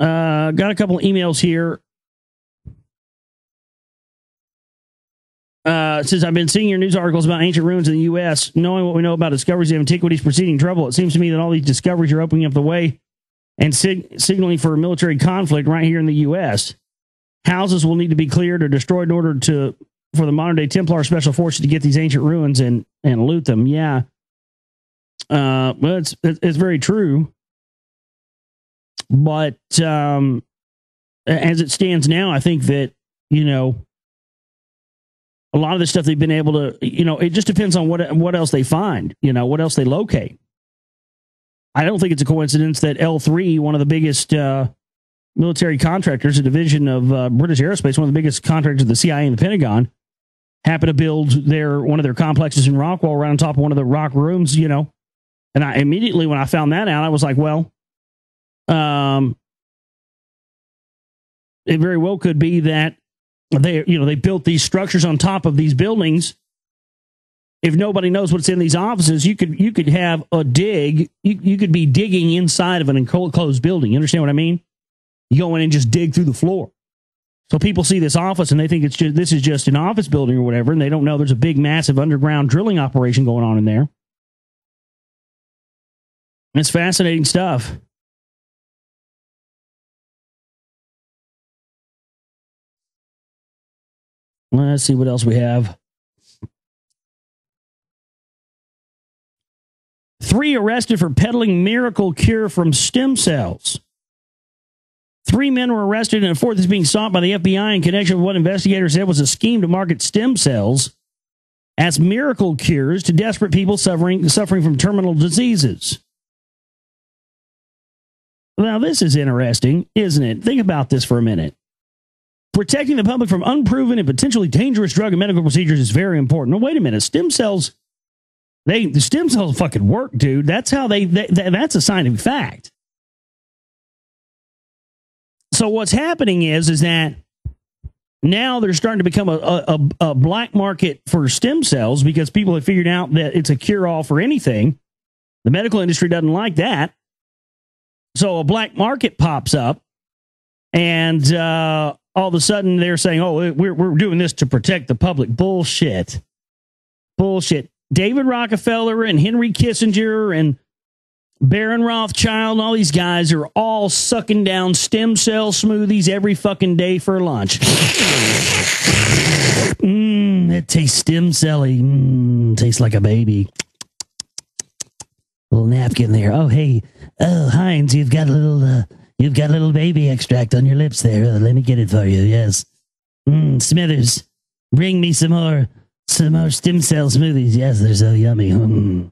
Got a couple of emails here. It says, I've been seeing your news articles about ancient ruins in the U.S. Knowing what we know about discoveries of antiquities preceding trouble, it seems to me that all these discoveries are opening up the way and signaling for a military conflict right here in the U.S. Houses will need to be cleared or destroyed in order for the modern-day Templar Special Forces to get these ancient ruins and loot them. Yeah. Well, it's very true. But as it stands now, I think that, a lot of the stuff they've been able to, it just depends on what else they find, what else they locate. I don't think it's a coincidence that L3, one of the biggest military contractors, a division of British Aerospace, one of the biggest contractors of the CIA and the Pentagon, happened to build one of their complexes in Rockwall right on top of one of the rock rooms, And I immediately, when I found that out, I was like, well, it very well could be that they built these structures on top of these buildings. If nobody knows what's in these offices, you could have a dig. You could be digging inside of an enclosed building. You understand what I mean? You go in and just dig through the floor. So people see this office and they think this is just an office building or whatever, and they don't know there's a big, massive underground drilling operation going on in there. It's fascinating stuff. Let's see what else we have. 3 arrested for peddling miracle cure from stem cells. 3 men were arrested and a 4th is being sought by the FBI in connection with what investigators said was a scheme to market stem cells as miracle cures to desperate people suffering from terminal diseases. Now, this is interesting, isn't it? Think about this for a minute. Protecting the public from unproven and potentially dangerous drug and medical procedures is very important. No, wait a minute. Stem cells, the stem cells fucking work, dude. That's how that's a scientific fact. So what's happening is that now there's starting to become a black market for stem cells because people have figured out that it's a cure-all for anything. The medical industry doesn't like that. So a black market pops up, and all of a sudden they're saying, oh, we're doing this to protect the public. Bullshit. David Rockefeller and Henry Kissinger and Baron Rothschild and all these guys are all sucking down stem cell smoothies every fucking day for lunch. It tastes stem cell-y. Tastes like a baby. Little napkin there. Oh, hey. Oh, Heinz, you've got a little baby extract on your lips there. Let me get it for you. Yes. Smithers, bring me some more stem cell smoothies. Yes, they're so yummy.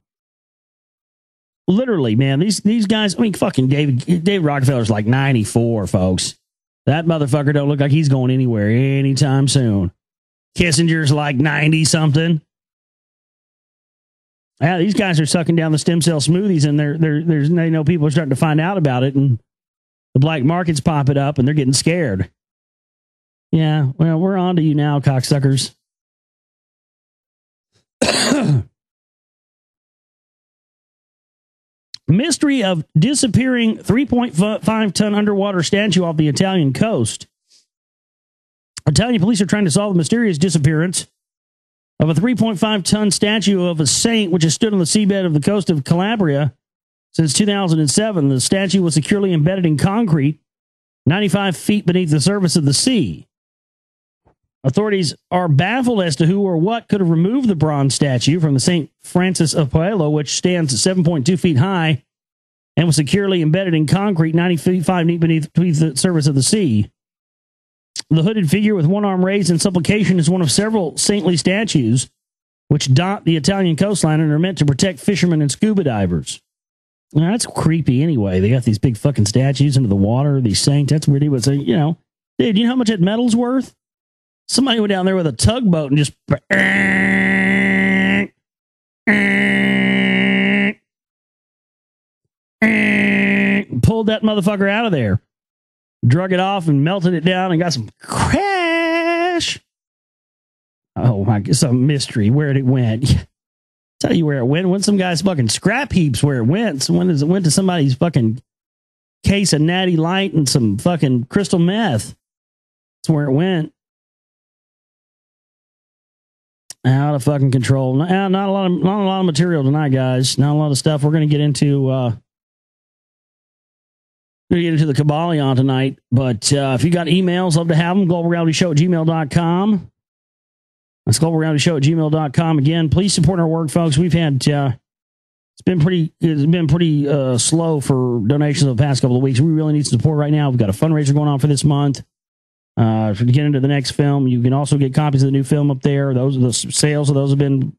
Literally, man, these guys, I mean, fucking David Rockefeller's like 94, folks. That motherfucker don't look like he's going anywhere anytime soon. Kissinger's like 90-something. Yeah, these guys are sucking down the stem cell smoothies, and there's people are starting to find out about it, and the black market's popping up, and they're getting scared. Yeah, well, we're on to you now, cocksuckers. Mystery of disappearing 3.5-ton underwater statue off the Italian coast. Italian police are trying to solve the mysterious disappearance of a 3.5-ton statue of a saint, which has stood on the seabed of the coast of Calabria since 2007. The statue was securely embedded in concrete, 95 feet beneath the surface of the sea. Authorities are baffled as to who or what could have removed the bronze statue from the St. Francis of Paolo, which stands at 7.2 feet high and was securely embedded in concrete 95 feet beneath the surface of the sea. The hooded figure with one arm raised in supplication is one of several saintly statues which dot the Italian coastline and are meant to protect fishermen and scuba divers. Now, that's creepy anyway. They got these big fucking statues into the water, these saints. That's weird. But, you know, dude, you know how much that metal's worth? Somebody went down there with a tugboat and just pulled that motherfucker out of there, drug it off and melted it down and got some crash. Oh my God, some mystery where it went. Tell you where it went. Went some guy's fucking scrap heaps where it went. So when it went to somebody's fucking case of Natty Light and some fucking crystal meth. That's where it went. Out of fucking control. Not a lot of material tonight, guys. Not a lot of stuff. We're going to get into the Kabbalion tonight. But if you got emails, love to have them. globalrealityshow@gmail.com. That's globalrealityshow@gmail.com. Again, please support our work, folks. We've had it's been pretty slow for donations the past couple of weeks. We really need some support right now. We've got a fundraiser going on for this month. To get into the next film, you can also get copies of the new film up there. Those are the sales of those have been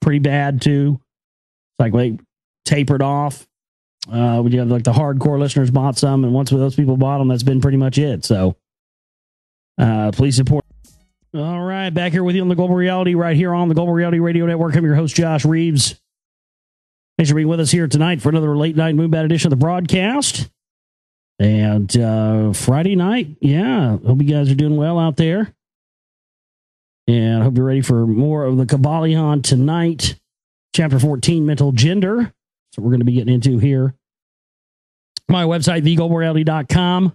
pretty bad too. It's like they tapered off. We have like the hardcore listeners bought some, and once those people bought them, that's been pretty much it. So please support. All right, back here with you on the Global Reality, right here on the Global Reality Radio Network. I'm your host, Josh Reeves. Thanks for being with us here tonight for another late night Moonbat edition of the broadcast. And Friday night, yeah, hope you guys are doing well out there. And I hope you're ready for more of the Kabbalion tonight. Chapter 14, Mental Gender. So we're going to be getting into here. My website, theglobalreality.com.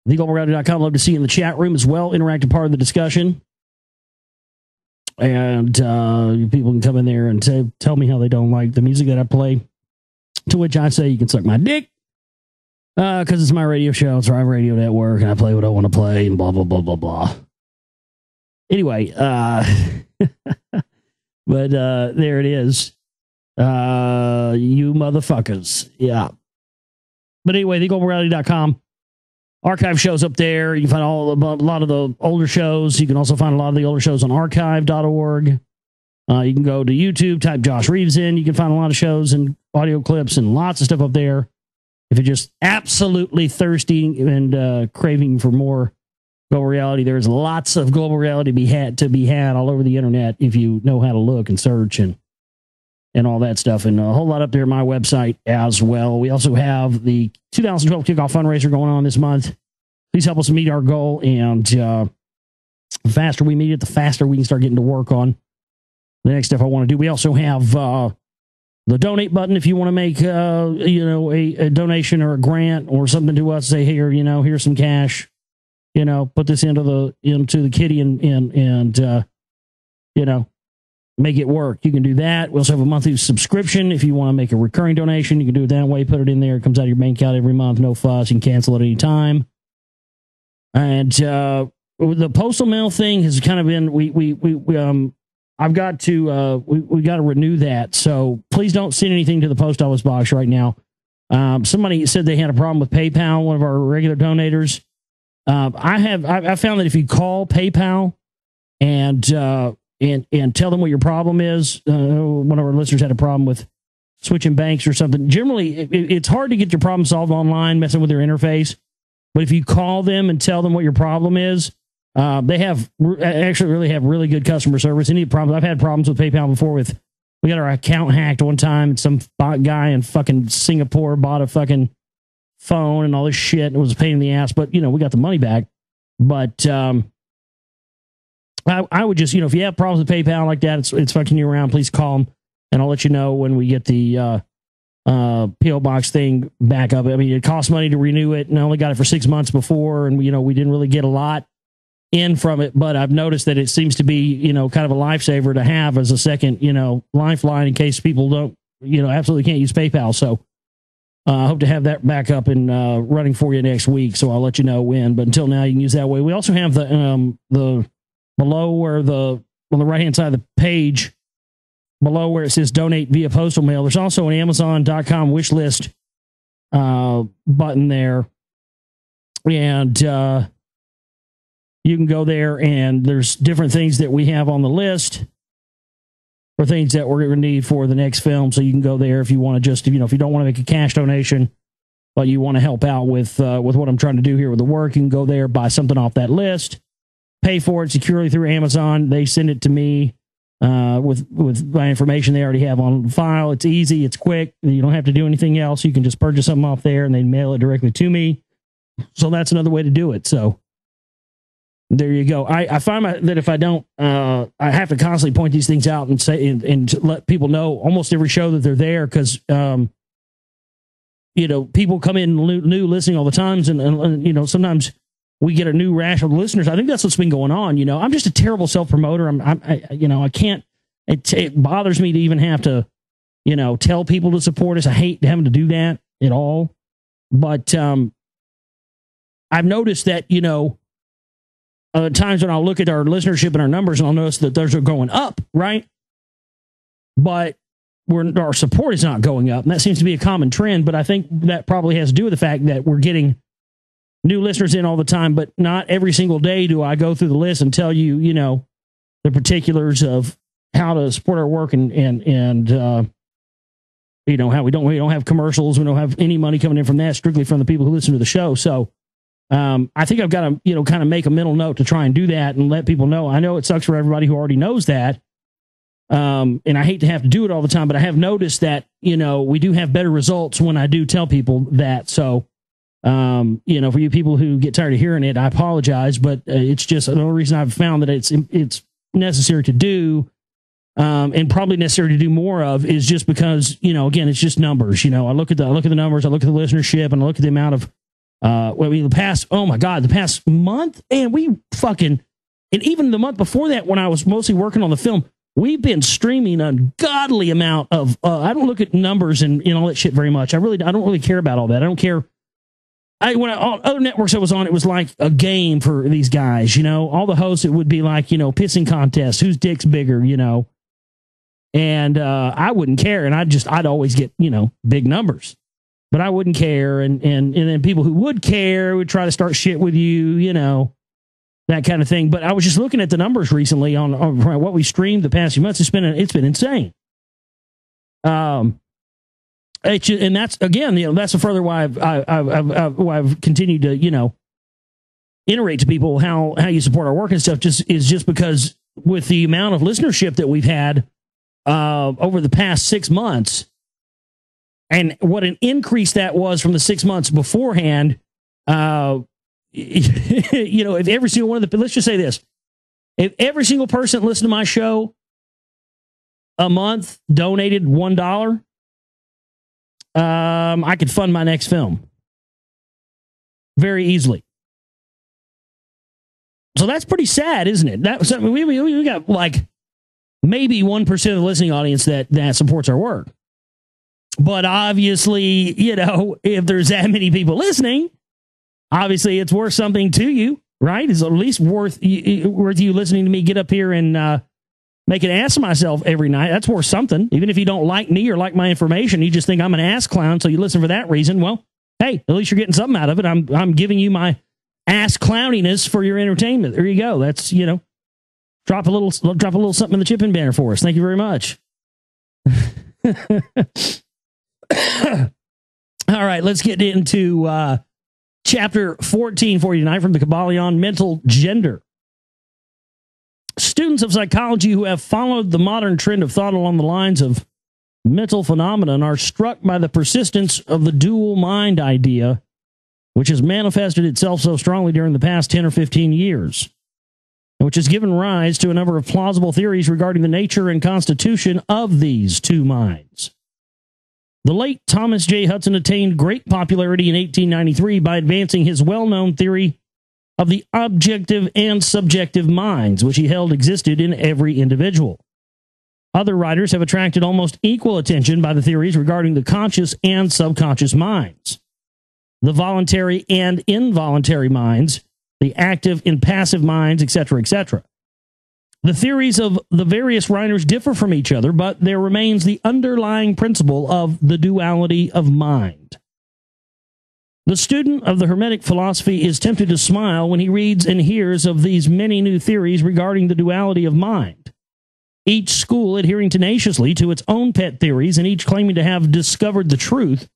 Theglobalreality.com. Love to see you in the chat room as well. Interactive part of the discussion. And people can come in there and tell me how they don't like the music that I play. To which I say, you can suck my dick. Because it's my radio show, it's our radio network, and I play what I want to play, and blah, blah, blah, blah, blah. Anyway, but there it is. You motherfuckers. Yeah. But anyway, theglobalreality.com. Archive shows up there. You can find a lot of the older shows. You can also find a lot of the older shows on archive.org. You can go to YouTube, type Josh Reeves in. You can find a lot of shows and audio clips and lots of stuff up there. If you're just absolutely thirsty and craving for more global reality, there's lots of global reality to be had all over the internet if you know how to look and search and all that stuff. And a whole lot up there on my website as well. We also have the 2012 kickoff fundraiser going on this month. Please help us meet our goal. And the faster we meet it, the faster we can start getting to work on the next stuff I want to do. We also have the donate button if you want to make a donation or a grant or something to us. Say, here, here's some cash. Put this into the kitty and make it work. You can do that. We also have a monthly subscription. If you want to make a recurring donation, you can do it that way. Put it in there. It comes out of your bank account every month. No fuss. You can cancel it at any time. And the postal mail thing has kind of been I've got to we got to renew that. So please don't send anything to the post office box right now. Somebody said they had a problem with PayPal, one of our regular donators. I found that if you call PayPal and tell them what your problem is, one of our listeners had a problem with switching banks or something. Generally, it's hard to get your problem solved online, messing with their interface. But if you call them and tell them what your problem is, they have really good customer service. Any problems? I've had problems with PayPal before. We got our account hacked one time, and some guy in fucking Singapore bought a fucking phone and all this shit. It was a pain in the ass, but we got the money back. But I would just, if you have problems with PayPal like that, it's fucking you around, please call them, and I'll let you know when we get the PO box thing back up. I mean, it costs money to renew it, and I only got it for 6 months before, and we didn't really get a lot. in from it, but I've noticed that it seems to be, kind of a lifesaver to have as a second, lifeline in case people don't, absolutely can't use PayPal. So I hope to have that back up and running for you next week. So I'll let you know when, but until now you can use that way. We also have the below where on the right-hand side of the page, below where it says donate via postal mail, there's also an Amazon.com wish list button there. And you can go there, and there's different things that we have on the list for things that we're going to need for the next film. So you can go there if you want to just, if you don't want to make a cash donation, but you want to help out with what I'm trying to do here with the work, you can go there, buy something off that list, pay for it securely through Amazon. They send it to me with my information they already have on file. It's easy. It's quick. You don't have to do anything else. You can just purchase something off there, and they mail it directly to me. So that's another way to do it. So there you go. I find that if I don't, I have to constantly point these things out and say and let people know almost every show that they're there, because people come in new listening all the times, and sometimes we get a new rash of listeners. I think that's what's been going on. I'm just a terrible self promoter. I can't. It bothers me to even have to tell people to support us. I hate having to do that at all. But I've noticed that times when I'll look at our listenership and our numbers, and I'll notice that those are going up, right? But our support is not going up, and that seems to be a common trend. But I think that probably has to do with the fact that we're getting new listeners in all the time, but not every single day do I go through the list and tell you, the particulars of how to support our work and how we don't have commercials, we don't have any money coming in from that, strictly from the people who listen to the show. So I think I've got to, kind of make a mental note to try and do that and let people know. I know it sucks for everybody who already knows that. And I hate to have to do it all the time, but I have noticed that, we do have better results when I do tell people that. So, for you people who get tired of hearing it, I apologize, but it's just the only reason I've found that it's necessary to do, and probably necessary to do more of, is just because, again, it's just numbers. I look at the numbers, I look at the listenership, and I look at the amount of, the past month, and and even the month before that, when I was mostly working on the film, we've been streaming an ungodly amount of, I don't look at numbers and all that shit very much. I don't really care about all that. I don't care. On other networks I was on, it was like a game for these guys, all the hosts, it would be like, pissing contests, whose dick's bigger, and, I wouldn't care. And I'd always get, big numbers, but I wouldn't care. And then people who would care would try to start shit with you, that kind of thing. But I was just looking at the numbers recently on what we streamed the past few months. It's been insane. And that's, again, that's a further why I've continued to, iterate to people how you support our work and stuff, just because with the amount of listenership that we've had over the past 6 months, and what an increase that was from the 6 months beforehand. If every single one of let's just say this, if every single person that listened to my show a month donated $1, I could fund my next film very easily. So that's pretty sad, isn't it? We got like maybe 1% of the listening audience that supports our work. But obviously, if there's that many people listening, obviously it's worth something to you, right? It's at least worth you listening to me get up here and make an ass of myself every night. That's worth something. Even if you don't like me or like my information, you just think I'm an ass clown, so you listen for that reason. Well, hey, at least you're getting something out of it. I'm giving you my ass clowniness for your entertainment. There you go. That's, drop a little something in the chipping banner for us. Thank you very much. All right, let's get into chapter 1449 from the Kabbalion, Mental Gender. Students of psychology who have followed the modern trend of thought along the lines of mental phenomenon are struck by the persistence of the dual mind idea, which has manifested itself so strongly during the past 10 or 15 years, and which has given rise to a number of plausible theories regarding the nature and constitution of these two minds. The late Thomas J. Hudson attained great popularity in 1893 by advancing his well-known theory of the objective and subjective minds, which he held existed in every individual. Other writers have attracted almost equal attention by the theories regarding the conscious and subconscious minds, the voluntary and involuntary minds, the active and passive minds, etc., etc. The theories of the various writers differ from each other, but there remains the underlying principle of the duality of mind. The student of the Hermetic philosophy is tempted to smile when he reads and hears of these many new theories regarding the duality of mind, each school adhering tenaciously to its own pet theories and each claiming to have discovered the truth.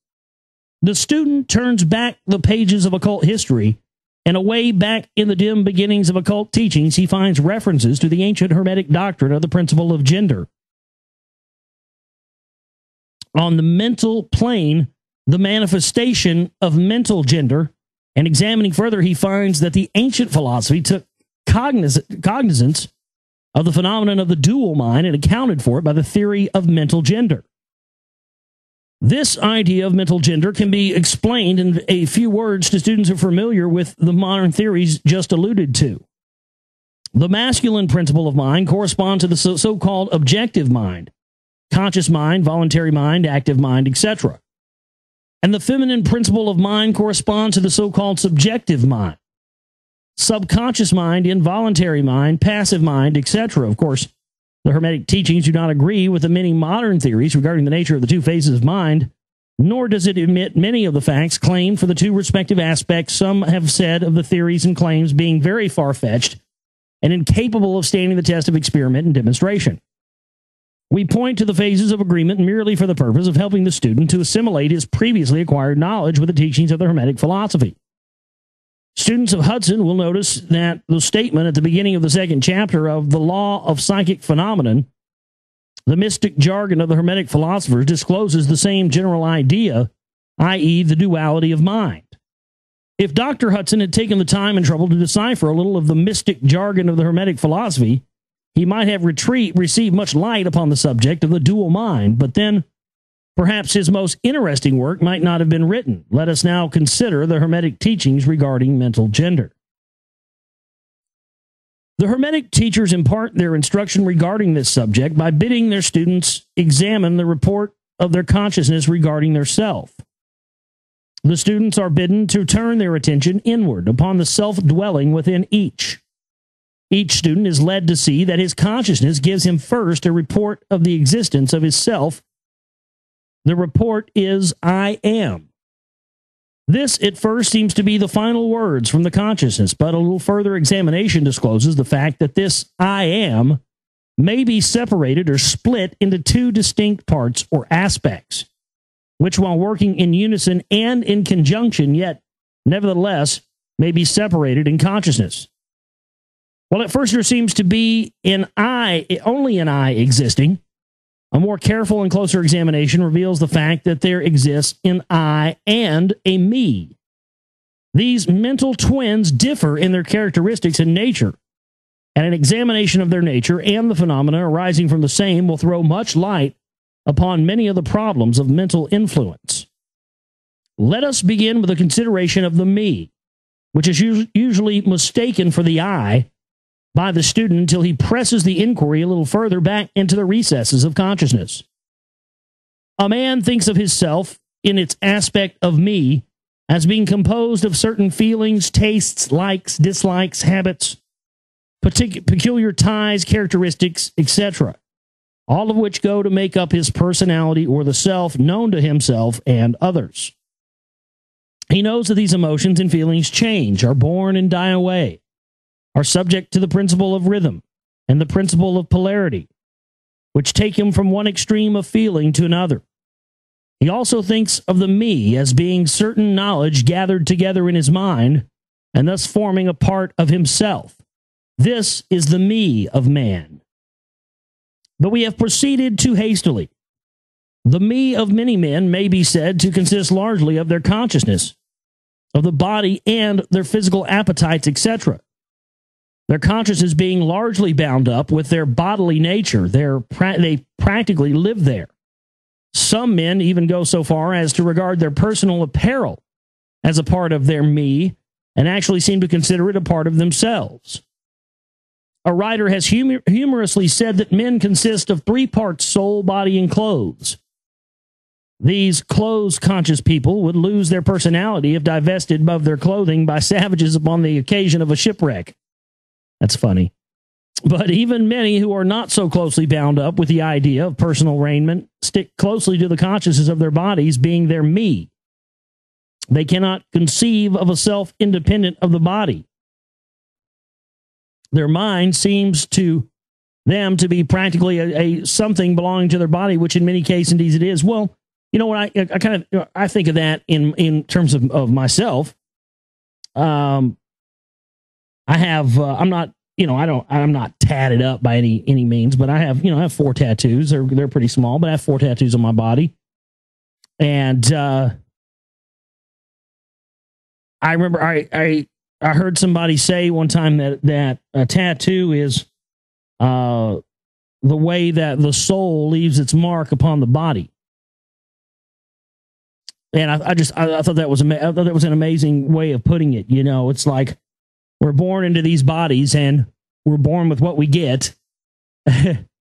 The student turns back the pages of occult history, and away back in the dim beginnings of occult teachings, he finds references to the ancient Hermetic doctrine of the principle of gender. On the mental plane, the manifestation of mental gender, and examining further, he finds that the ancient philosophy took cognizance of the phenomenon of the dual mind and accounted for it by the theory of mental gender. This idea of mental gender can be explained in a few words to students who are familiar with the modern theories just alluded to. The masculine principle of mind corresponds to the so-called objective mind, conscious mind, voluntary mind, active mind, etc. And the feminine principle of mind corresponds to the so-called subjective mind, subconscious mind, involuntary mind, passive mind, etc. Of course, the Hermetic teachings do not agree with the many modern theories regarding the nature of the two phases of mind, nor does it admit many of the facts claimed for the two respective aspects. Some have said of the theories and claims being very far-fetched and incapable of standing the test of experiment and demonstration. We point to the phases of agreement merely for the purpose of helping the student to assimilate his previously acquired knowledge with the teachings of the Hermetic philosophy. Students of Hudson will notice that the statement at the beginning of the second chapter of The Law of Psychic Phenomenon, the mystic jargon of the Hermetic philosophers, discloses the same general idea, i.e., the duality of mind. If Dr. Hudson had taken the time and trouble to decipher a little of the mystic jargon of the Hermetic philosophy, he might have received much light upon the subject of the dual mind, but then perhaps his most interesting work might not have been written. Let us now consider the Hermetic teachings regarding mental gender. The Hermetic teachers impart their instruction regarding this subject by bidding their students examine the report of their consciousness regarding their self. The students are bidden to turn their attention inward upon the self-dwelling within each. Each student is led to see that his consciousness gives him first a report of the existence of his self. The report is, I am. This at first seems to be the final words from the consciousness, but a little further examination discloses the fact that this I am may be separated or split into two distinct parts or aspects, which while working in unison and in conjunction, yet nevertheless may be separated in consciousness. While at first there seems to be only an I existing, a more careful and closer examination reveals the fact that there exists an I and a me. These mental twins differ in their characteristics and nature, and an examination of their nature and the phenomena arising from the same will throw much light upon many of the problems of mental influence. Let us begin with a consideration of the me, which is usually mistaken for the I by the student until he presses the inquiry a little further back into the recesses of consciousness. A man thinks of himself in its aspect of me as being composed of certain feelings, tastes, likes, dislikes, habits, peculiar ties, characteristics, etc., all of which go to make up his personality or the self known to himself and others. He knows that these emotions and feelings change, are born and die away, are subject to the principle of rhythm and the principle of polarity, which take him from one extreme of feeling to another. He also thinks of the me as being certain knowledge gathered together in his mind and thus forming a part of himself. This is the me of man. But we have proceeded too hastily. The me of many men may be said to consist largely of their consciousness, of the body and their physical appetites, etc., their consciousness being largely bound up with their bodily nature. They practically live there. Some men even go so far as to regard their personal apparel as a part of their me, and actually seem to consider it a part of themselves. A writer has humorously said that men consist of 3 parts soul, body, and clothes. These clothes-conscious people would lose their personality if divested of their clothing by savages upon the occasion of a shipwreck. That's funny. But even many who are not so closely bound up with the idea of personal raiment stick closely to the consciousness of their bodies being their me. They cannot conceive of a self independent of the body. Their mind seems to them to be practically a something belonging to their body, which in many cases indeed it is. Well, you know what, I think of that in terms of myself. I'm not tatted up by any means, but I have 4 tattoos. They're pretty small, but I have 4 tattoos on my body. And I remember I heard somebody say one time that a tattoo is the way that the soul leaves its mark upon the body. And I thought that was an amazing way of putting it. You know, it's like we're born into these bodies and we're born with what we get,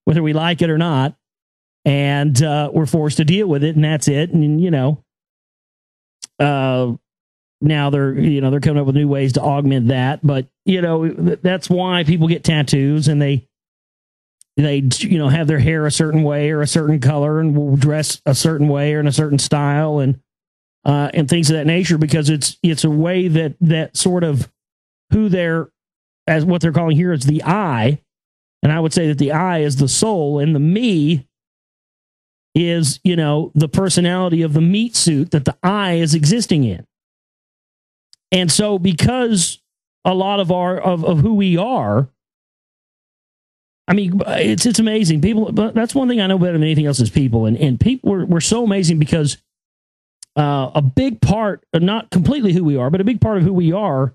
whether we like it or not. And we're forced to deal with it, and that's it. And, now they're coming up with new ways to augment that. But, that's why people get tattoos, and they have their hair a certain way or a certain color, and will dress a certain way or in a certain style, and things of that nature, because it's a way that sort of who they're, as what they're calling here is the I. And I would say that the I is the soul, and the me is, the personality of the meat suit that the I is existing in. And so because a lot of of who we are, I mean, it's amazing. People, but that's one thing I know better than anything else is people. And people, we're so amazing because a big part, not completely who we are, but a big part of who we are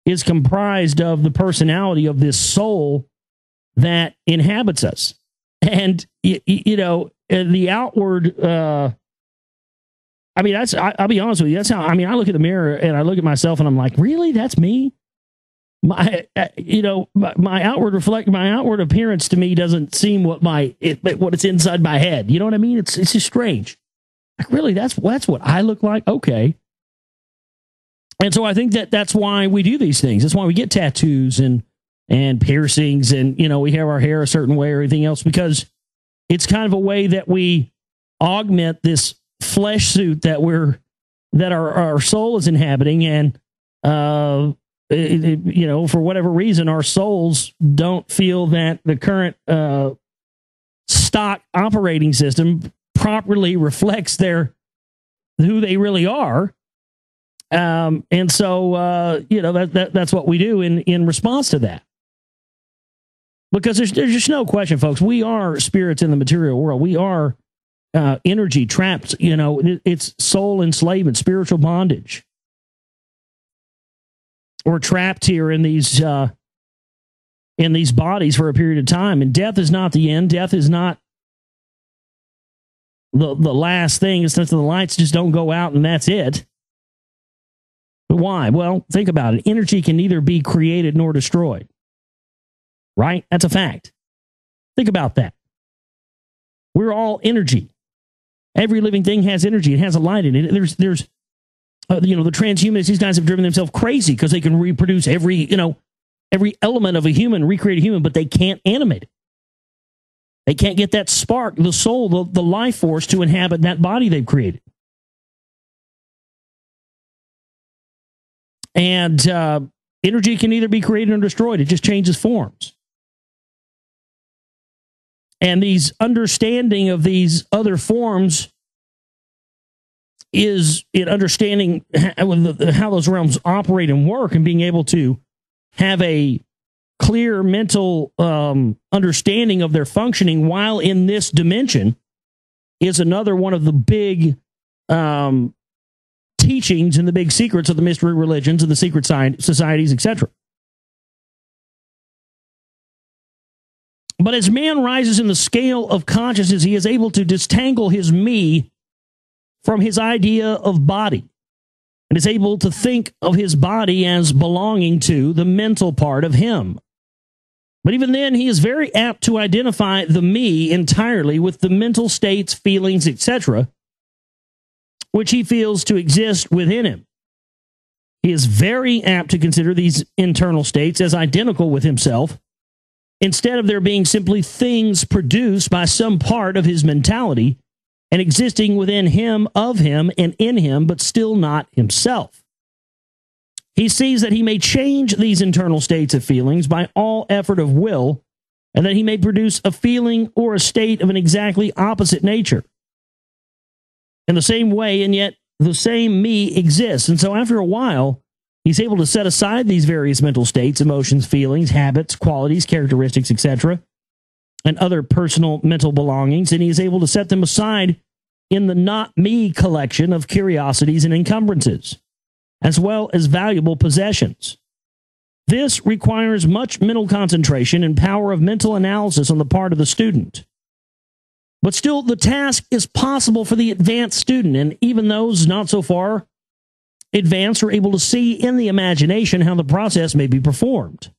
is comprised of the personality of this soul that inhabits us. And, the outward, I'll be honest with you. That's how, I look at the mirror and I look at myself and I'm like, really? That's me? My outward appearance to me doesn't seem what it's inside my head. You know what I mean? It's just strange. Like, really, that's what I look like? Okay. And so I think that's why we do these things. That's why we get tattoos and piercings, and we have our hair a certain way or anything else, because it's kind of a way that we augment this flesh suit that our soul is inhabiting, and for whatever reason, our souls don't feel that the current stock operating system properly reflects who they really are. And so, that's what we do in response to that. Because there's just no question, folks, we are spirits in the material world. We are energy trapped, it's soul enslavement, spiritual bondage. We're trapped here in these bodies for a period of time. And death is not the end. Death is not the last thing. It's that the lights just don't go out and that's it. But why? Well, think about it. Energy can neither be created nor destroyed. Right? That's a fact. Think about that. We're all energy. Every living thing has energy. It has a light in it. There's the transhumanists, these guys have driven themselves crazy because they can reproduce every element of a human, recreate a human, but they can't animate it. They can't get that spark, the soul, the life force to inhabit that body they've created. And energy can neither be created or destroyed. It just changes forms. And these understanding of these other forms is in understanding how those realms operate and work, and being able to have a clear mental understanding of their functioning while in this dimension is another one of the big teachings and the big secrets of the mystery religions and the secret societies, etc. But as man rises in the scale of consciousness, he is able to disentangle his me from his idea of body. and is able to think of his body as belonging to the mental part of him. But even then, he is very apt to identify the me entirely with the mental states, feelings, etc., which he feels to exist within him. He is very apt to consider these internal states as identical with himself, instead of there being simply things produced by some part of his mentality and existing within him, of him, and in him, but still not himself. He sees that he may change these internal states of feelings by all effort of will, and that he may produce a feeling or a state of an exactly opposite nature. In the same way, and yet the same me exists. And so after a while, he's able to set aside these various mental states, emotions, feelings, habits, qualities, characteristics, etc., and other personal mental belongings, and he is able to set them aside in the not me collection of curiosities and encumbrances, as well as valuable possessions. This requires much mental concentration and power of mental analysis on the part of the student. But still, the task is possible for the advanced student, and even those not so far advanced are able to see in the imagination how the process may be performed.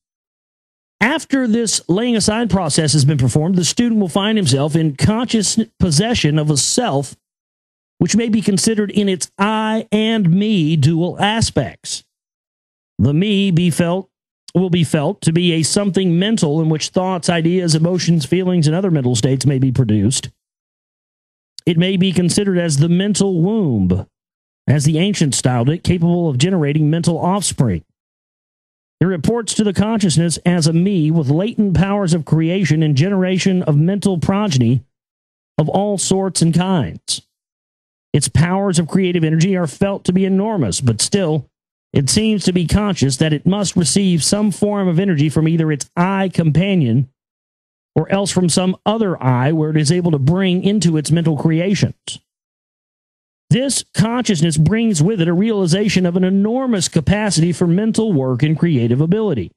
After this laying aside process has been performed, the student will find himself in conscious possession of a self which may be considered in its I and me dual aspects. The me will be felt to be a something mental in which thoughts, ideas, emotions, feelings, and other mental states may be produced. It may be considered as the mental womb, as the ancients styled it, capable of generating mental offspring. It reports to the consciousness as a me with latent powers of creation and generation of mental progeny of all sorts and kinds. Its powers of creative energy are felt to be enormous, but still, it seems to be conscious that it must receive some form of energy from either its I companion or else from some other I where it is able to bring into its mental creations. This consciousness brings with it a realization of an enormous capacity for mental work and creative ability.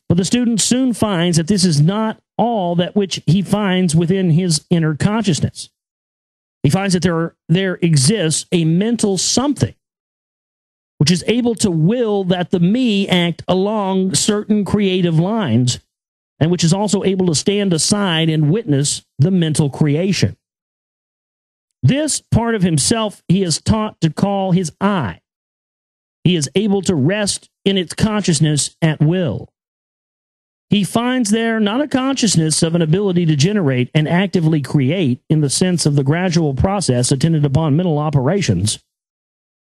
But the student soon finds that this is not all that which he finds within his inner consciousness. He finds that there exists a mental something which is able to will that the me act along certain creative lines, and which is also able to stand aside and witness the mental creation. This part of himself he is taught to call his I. He is able to rest in its consciousness at will. He finds there not a consciousness of an ability to generate and actively create in the sense of the gradual process attendant upon mental operations,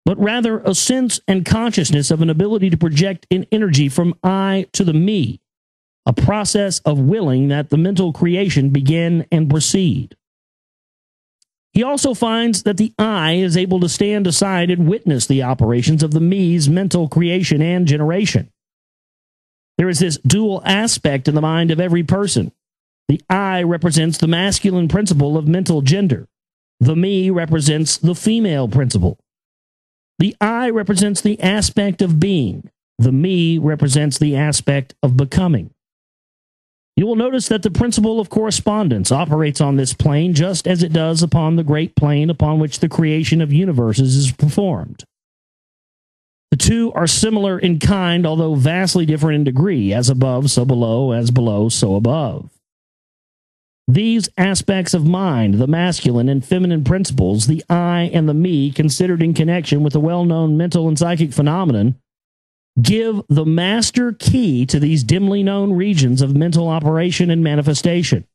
but rather a sense and consciousness of an ability to project in energy from I to the me, a process of willing that the mental creation begin and proceed. He also finds that the I is able to stand aside and witness the operations of the me's mental creation and generation. There is this dual aspect in the mind of every person. The I represents the masculine principle of mental gender. The me represents the female principle. The I represents the aspect of being. The me represents the aspect of becoming. You will notice that the principle of correspondence operates on this plane just as it does upon the great plane upon which the creation of universes is performed. The two are similar in kind, although vastly different in degree, as above, so below, as below, so above. These aspects of mind, the masculine and feminine principles, the I and the me, considered in connection with the well-known mental and psychic phenomenon, give the master key to these dimly known regions of mental operation and manifestation.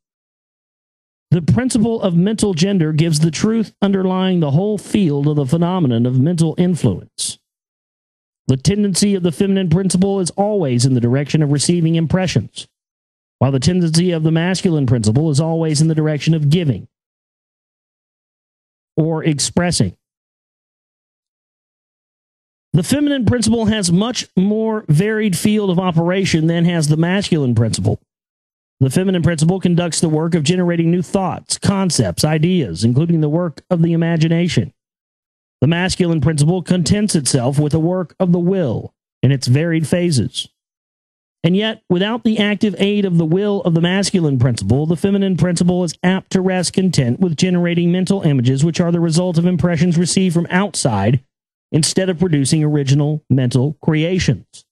The principle of mental gender gives the truth underlying the whole field of the phenomenon of mental influence. The tendency of the feminine principle is always in the direction of receiving impressions, while the tendency of the masculine principle is always in the direction of giving or expressing. The feminine principle has much more varied field of operation than has the masculine principle. The feminine principle conducts the work of generating new thoughts, concepts, ideas, including the work of the imagination. The masculine principle contents itself with the work of the will in its varied phases. And yet, without the active aid of the will of the masculine principle, the feminine principle is apt to rest content with generating mental images which are the result of impressions received from outside instead of producing original mental creations.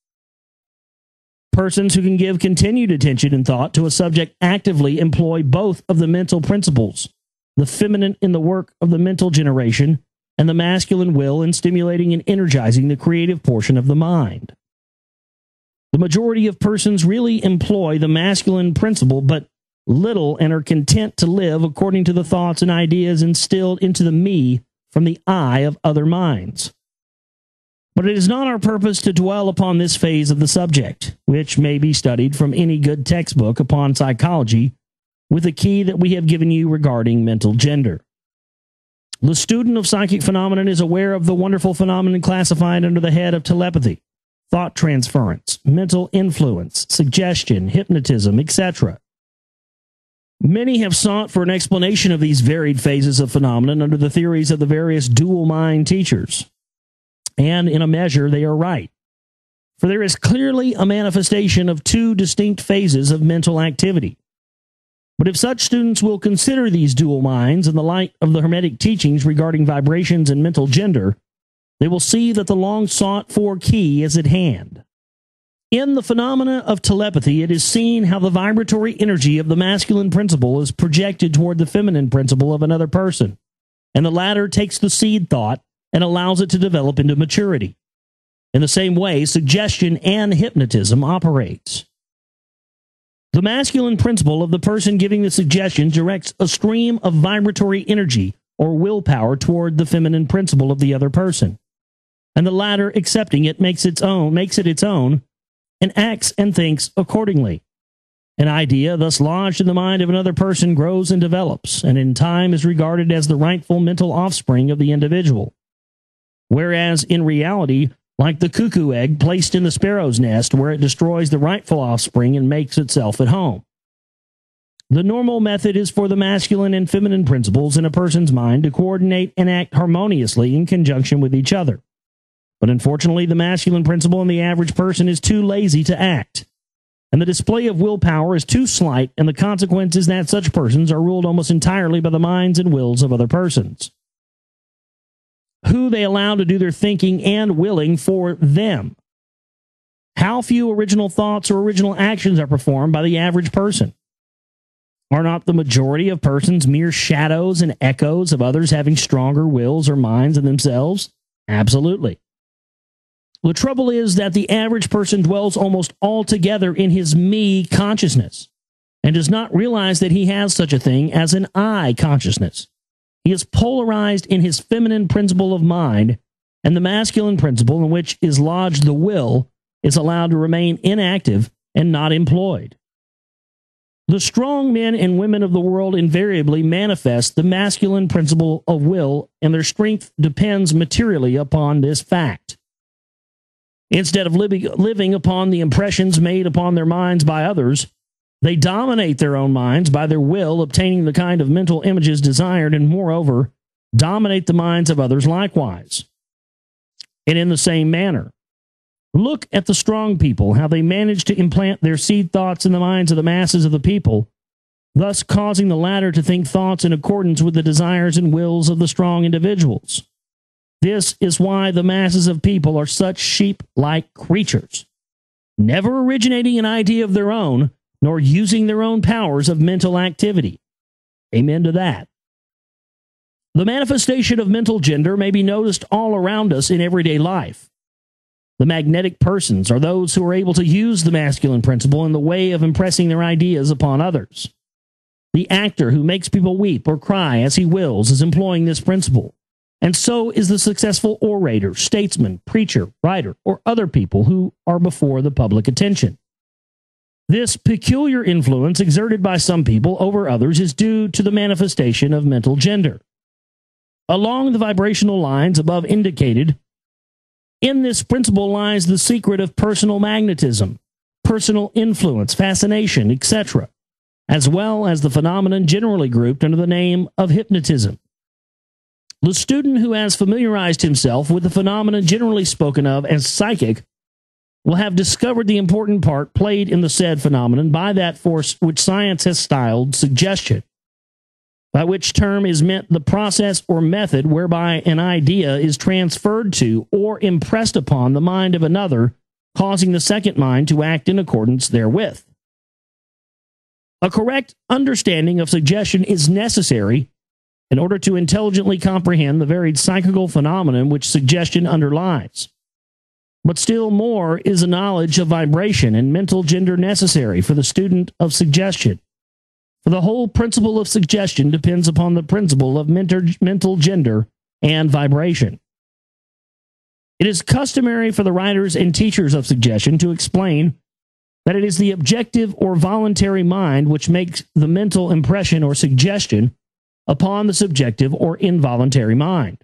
Persons who can give continued attention and thought to a subject actively employ both of the mental principles, the feminine in the work of the mental generation and the masculine will in stimulating and energizing the creative portion of the mind. The majority of persons really employ the masculine principle, but little, and are content to live according to the thoughts and ideas instilled into the me from the I of other minds. But it is not our purpose to dwell upon this phase of the subject, which may be studied from any good textbook upon psychology, with the key that we have given you regarding mental gender. The student of psychic phenomenon is aware of the wonderful phenomenon classified under the head of telepathy, thought transference, mental influence, suggestion, hypnotism, etc. Many have sought for an explanation of these varied phases of phenomenon under the theories of the various dual mind teachers. And in a measure, they are right. For there is clearly a manifestation of two distinct phases of mental activity. But if such students will consider these dual minds in the light of the Hermetic teachings regarding vibrations and mental gender, they will see that the long sought for key is at hand. In the phenomena of telepathy, it is seen how the vibratory energy of the masculine principle is projected toward the feminine principle of another person, and the latter takes the seed thought and allows it to develop into maturity. In the same way, suggestion and hypnotism operates. The masculine principle of the person giving the suggestion directs a stream of vibratory energy or willpower toward the feminine principle of the other person, and the latter, accepting it, makes it its own, and acts and thinks accordingly. An idea thus lodged in the mind of another person grows and develops, and in time is regarded as the rightful mental offspring of the individual. Whereas in reality, like the cuckoo egg placed in the sparrow's nest where it destroys the rightful offspring and makes itself at home. The normal method is for the masculine and feminine principles in a person's mind to coordinate and act harmoniously in conjunction with each other. But unfortunately, the masculine principle in the average person is too lazy to act, and the display of willpower is too slight, and the consequence is that such persons are ruled almost entirely by the minds and wills of other persons, who they allow to do their thinking and willing for them. How few original thoughts or original actions are performed by the average person? Are not the majority of persons mere shadows and echoes of others having stronger wills or minds than themselves? Absolutely. The trouble is that the average person dwells almost altogether in his me consciousness and does not realize that he has such a thing as an I consciousness. He is polarized in his feminine principle of mind, and the masculine principle in which is lodged the will is allowed to remain inactive and not employed. The strong men and women of the world invariably manifest the masculine principle of will, and their strength depends materially upon this fact. Instead of living upon the impressions made upon their minds by others, they dominate their own minds by their will, obtaining the kind of mental images desired, and moreover, dominate the minds of others likewise. And in the same manner, look at the strong people, how they manage to implant their seed thoughts in the minds of the masses of the people, thus causing the latter to think thoughts in accordance with the desires and wills of the strong individuals. This is why the masses of people are such sheep-like creatures, never originating an idea of their own, nor using their own powers of mental activity. Amen to that. The manifestation of mental gender may be noticed all around us in everyday life. The magnetic persons are those who are able to use the masculine principle in the way of impressing their ideas upon others. The actor who makes people weep or cry as he wills is employing this principle. And so is the successful orator, statesman, preacher, writer, or other people who are before the public attention. This peculiar influence exerted by some people over others is due to the manifestation of mental gender. Along the vibrational lines above indicated, in this principle lies the secret of personal magnetism, personal influence, fascination, etc., as well as the phenomenon generally grouped under the name of hypnotism. The student who has familiarized himself with the phenomenon generally spoken of as psychic will have discovered the important part played in the said phenomenon by that force which science has styled suggestion. by which term is meant the process or method whereby an idea is transferred to or impressed upon the mind of another, causing the second mind to act in accordance therewith. A correct understanding of suggestion is necessary in order to intelligently comprehend the varied psychical phenomenon which suggestion underlies. But still more is a knowledge of vibration and mental gender necessary for the student of suggestion. For the whole principle of suggestion depends upon the principle of mental gender and vibration. It is customary for the writers and teachers of suggestion to explain that it is the objective or voluntary mind which makes the mental impression or suggestion upon the subjective or involuntary mind.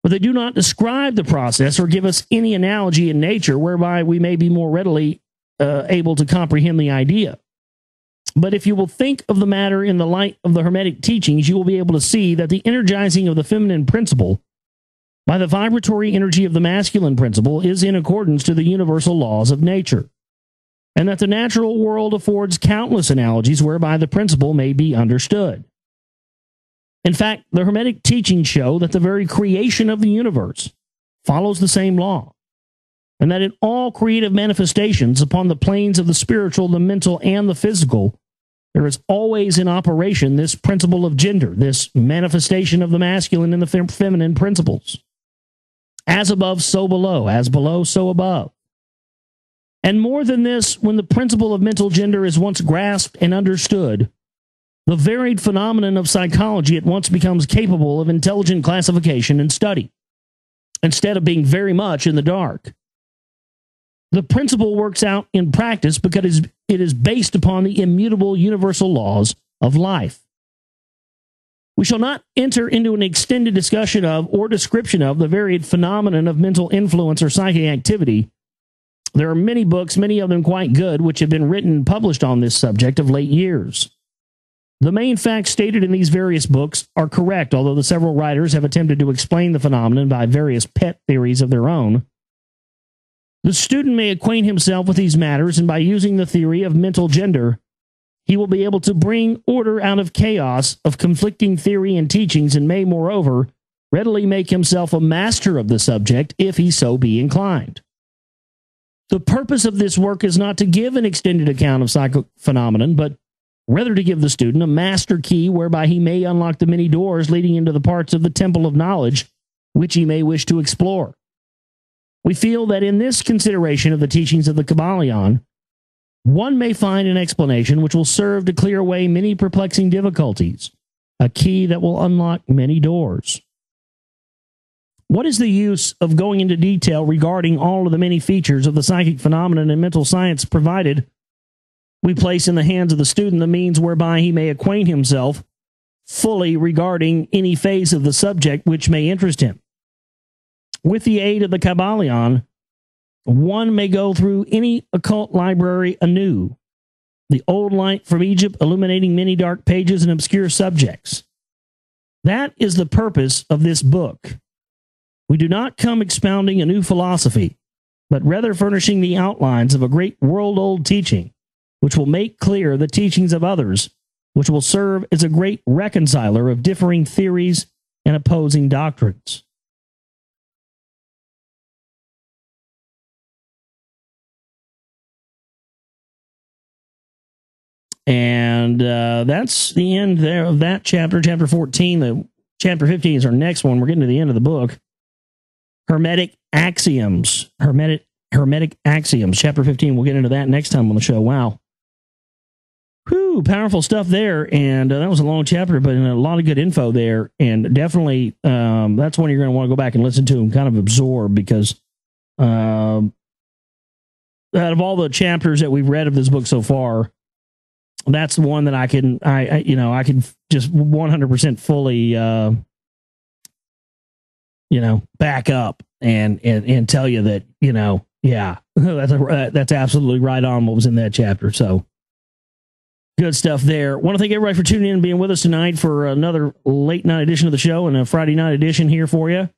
But they do not describe the process or give us any analogy in nature whereby we may be more readily able to comprehend the idea. But if you will think of the matter in the light of the Hermetic teachings, you will be able to see that the energizing of the feminine principle by the vibratory energy of the masculine principle is in accordance to the universal laws of nature, and that the natural world affords countless analogies whereby the principle may be understood. In fact, the Hermetic teachings show that the very creation of the universe follows the same law, and that in all creative manifestations upon the planes of the spiritual, the mental, and the physical, there is always in operation this principle of gender, this manifestation of the masculine and the feminine principles. As above, so below. As below, so above. And more than this, when the principle of mental gender is once grasped and understood, the varied phenomenon of psychology at once becomes capable of intelligent classification and study, instead of being very much in the dark. The principle works out in practice because it is based upon the immutable universal laws of life. We shall not enter into an extended discussion of or description of the varied phenomenon of mental influence or psychic activity. There are many books, many of them quite good, which have been written and published on this subject of late years. The main facts stated in these various books are correct, although the several writers have attempted to explain the phenomenon by various pet theories of their own. The student may acquaint himself with these matters, and by using the theory of mental gender, he will be able to bring order out of chaos of conflicting theory and teachings, and may, moreover, readily make himself a master of the subject if he so be inclined. The purpose of this work is not to give an extended account of psychic phenomenon, but rather to give the student a master key whereby he may unlock the many doors leading into the parts of the temple of knowledge which he may wish to explore. We feel that in this consideration of the teachings of the Kybalion, one may find an explanation which will serve to clear away many perplexing difficulties, a key that will unlock many doors. What is the use of going into detail regarding all of the many features of the psychic phenomenon and mental science, provided we place in the hands of the student the means whereby he may acquaint himself fully regarding any phase of the subject which may interest him? With the aid of the Kybalion, one may go through any occult library anew, the old light from Egypt illuminating many dark pages and obscure subjects. That is the purpose of this book. We do not come expounding a new philosophy, but rather furnishing the outlines of a great world-old teaching, which will make clear the teachings of others, which will serve as a great reconciler of differing theories and opposing doctrines. And that's the end there of that chapter, chapter 14. Chapter 15 is our next one. We're getting to the end of the book. Hermetic axioms. Hermetic axioms. Chapter 15. We'll get into that next time on the show. Wow. Whew, powerful stuff there. And that was a long chapter, but a lot of good info there. And definitely that's one you're going to want to go back and listen to and kind of absorb, because out of all the chapters that we've read of this book so far, that's the one that I can just 100% fully, back up and tell you that, yeah, that's absolutely right on what was in that chapter. So good stuff there. Want to thank everybody for tuning in and being with us tonight for another late night edition of the show and a Friday night edition here for you.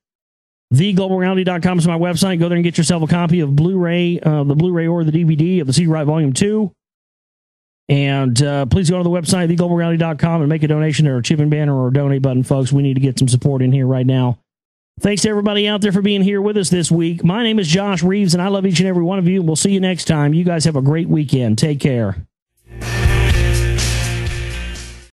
TheGlobalReality.com is my website. Go there and get yourself a copy of Blu-ray, the Blu-ray or the DVD of the Secret Rite Volume 2. And please go to the website, theglobalreality.com, and make a donation to our Chip and Banner or donate button, folks. We need to get some support in here right now. Thanks to everybody out there for being here with us this week. My name is Josh Reeves, and I love each and every one of you. We'll see you next time. You guys have a great weekend. Take care.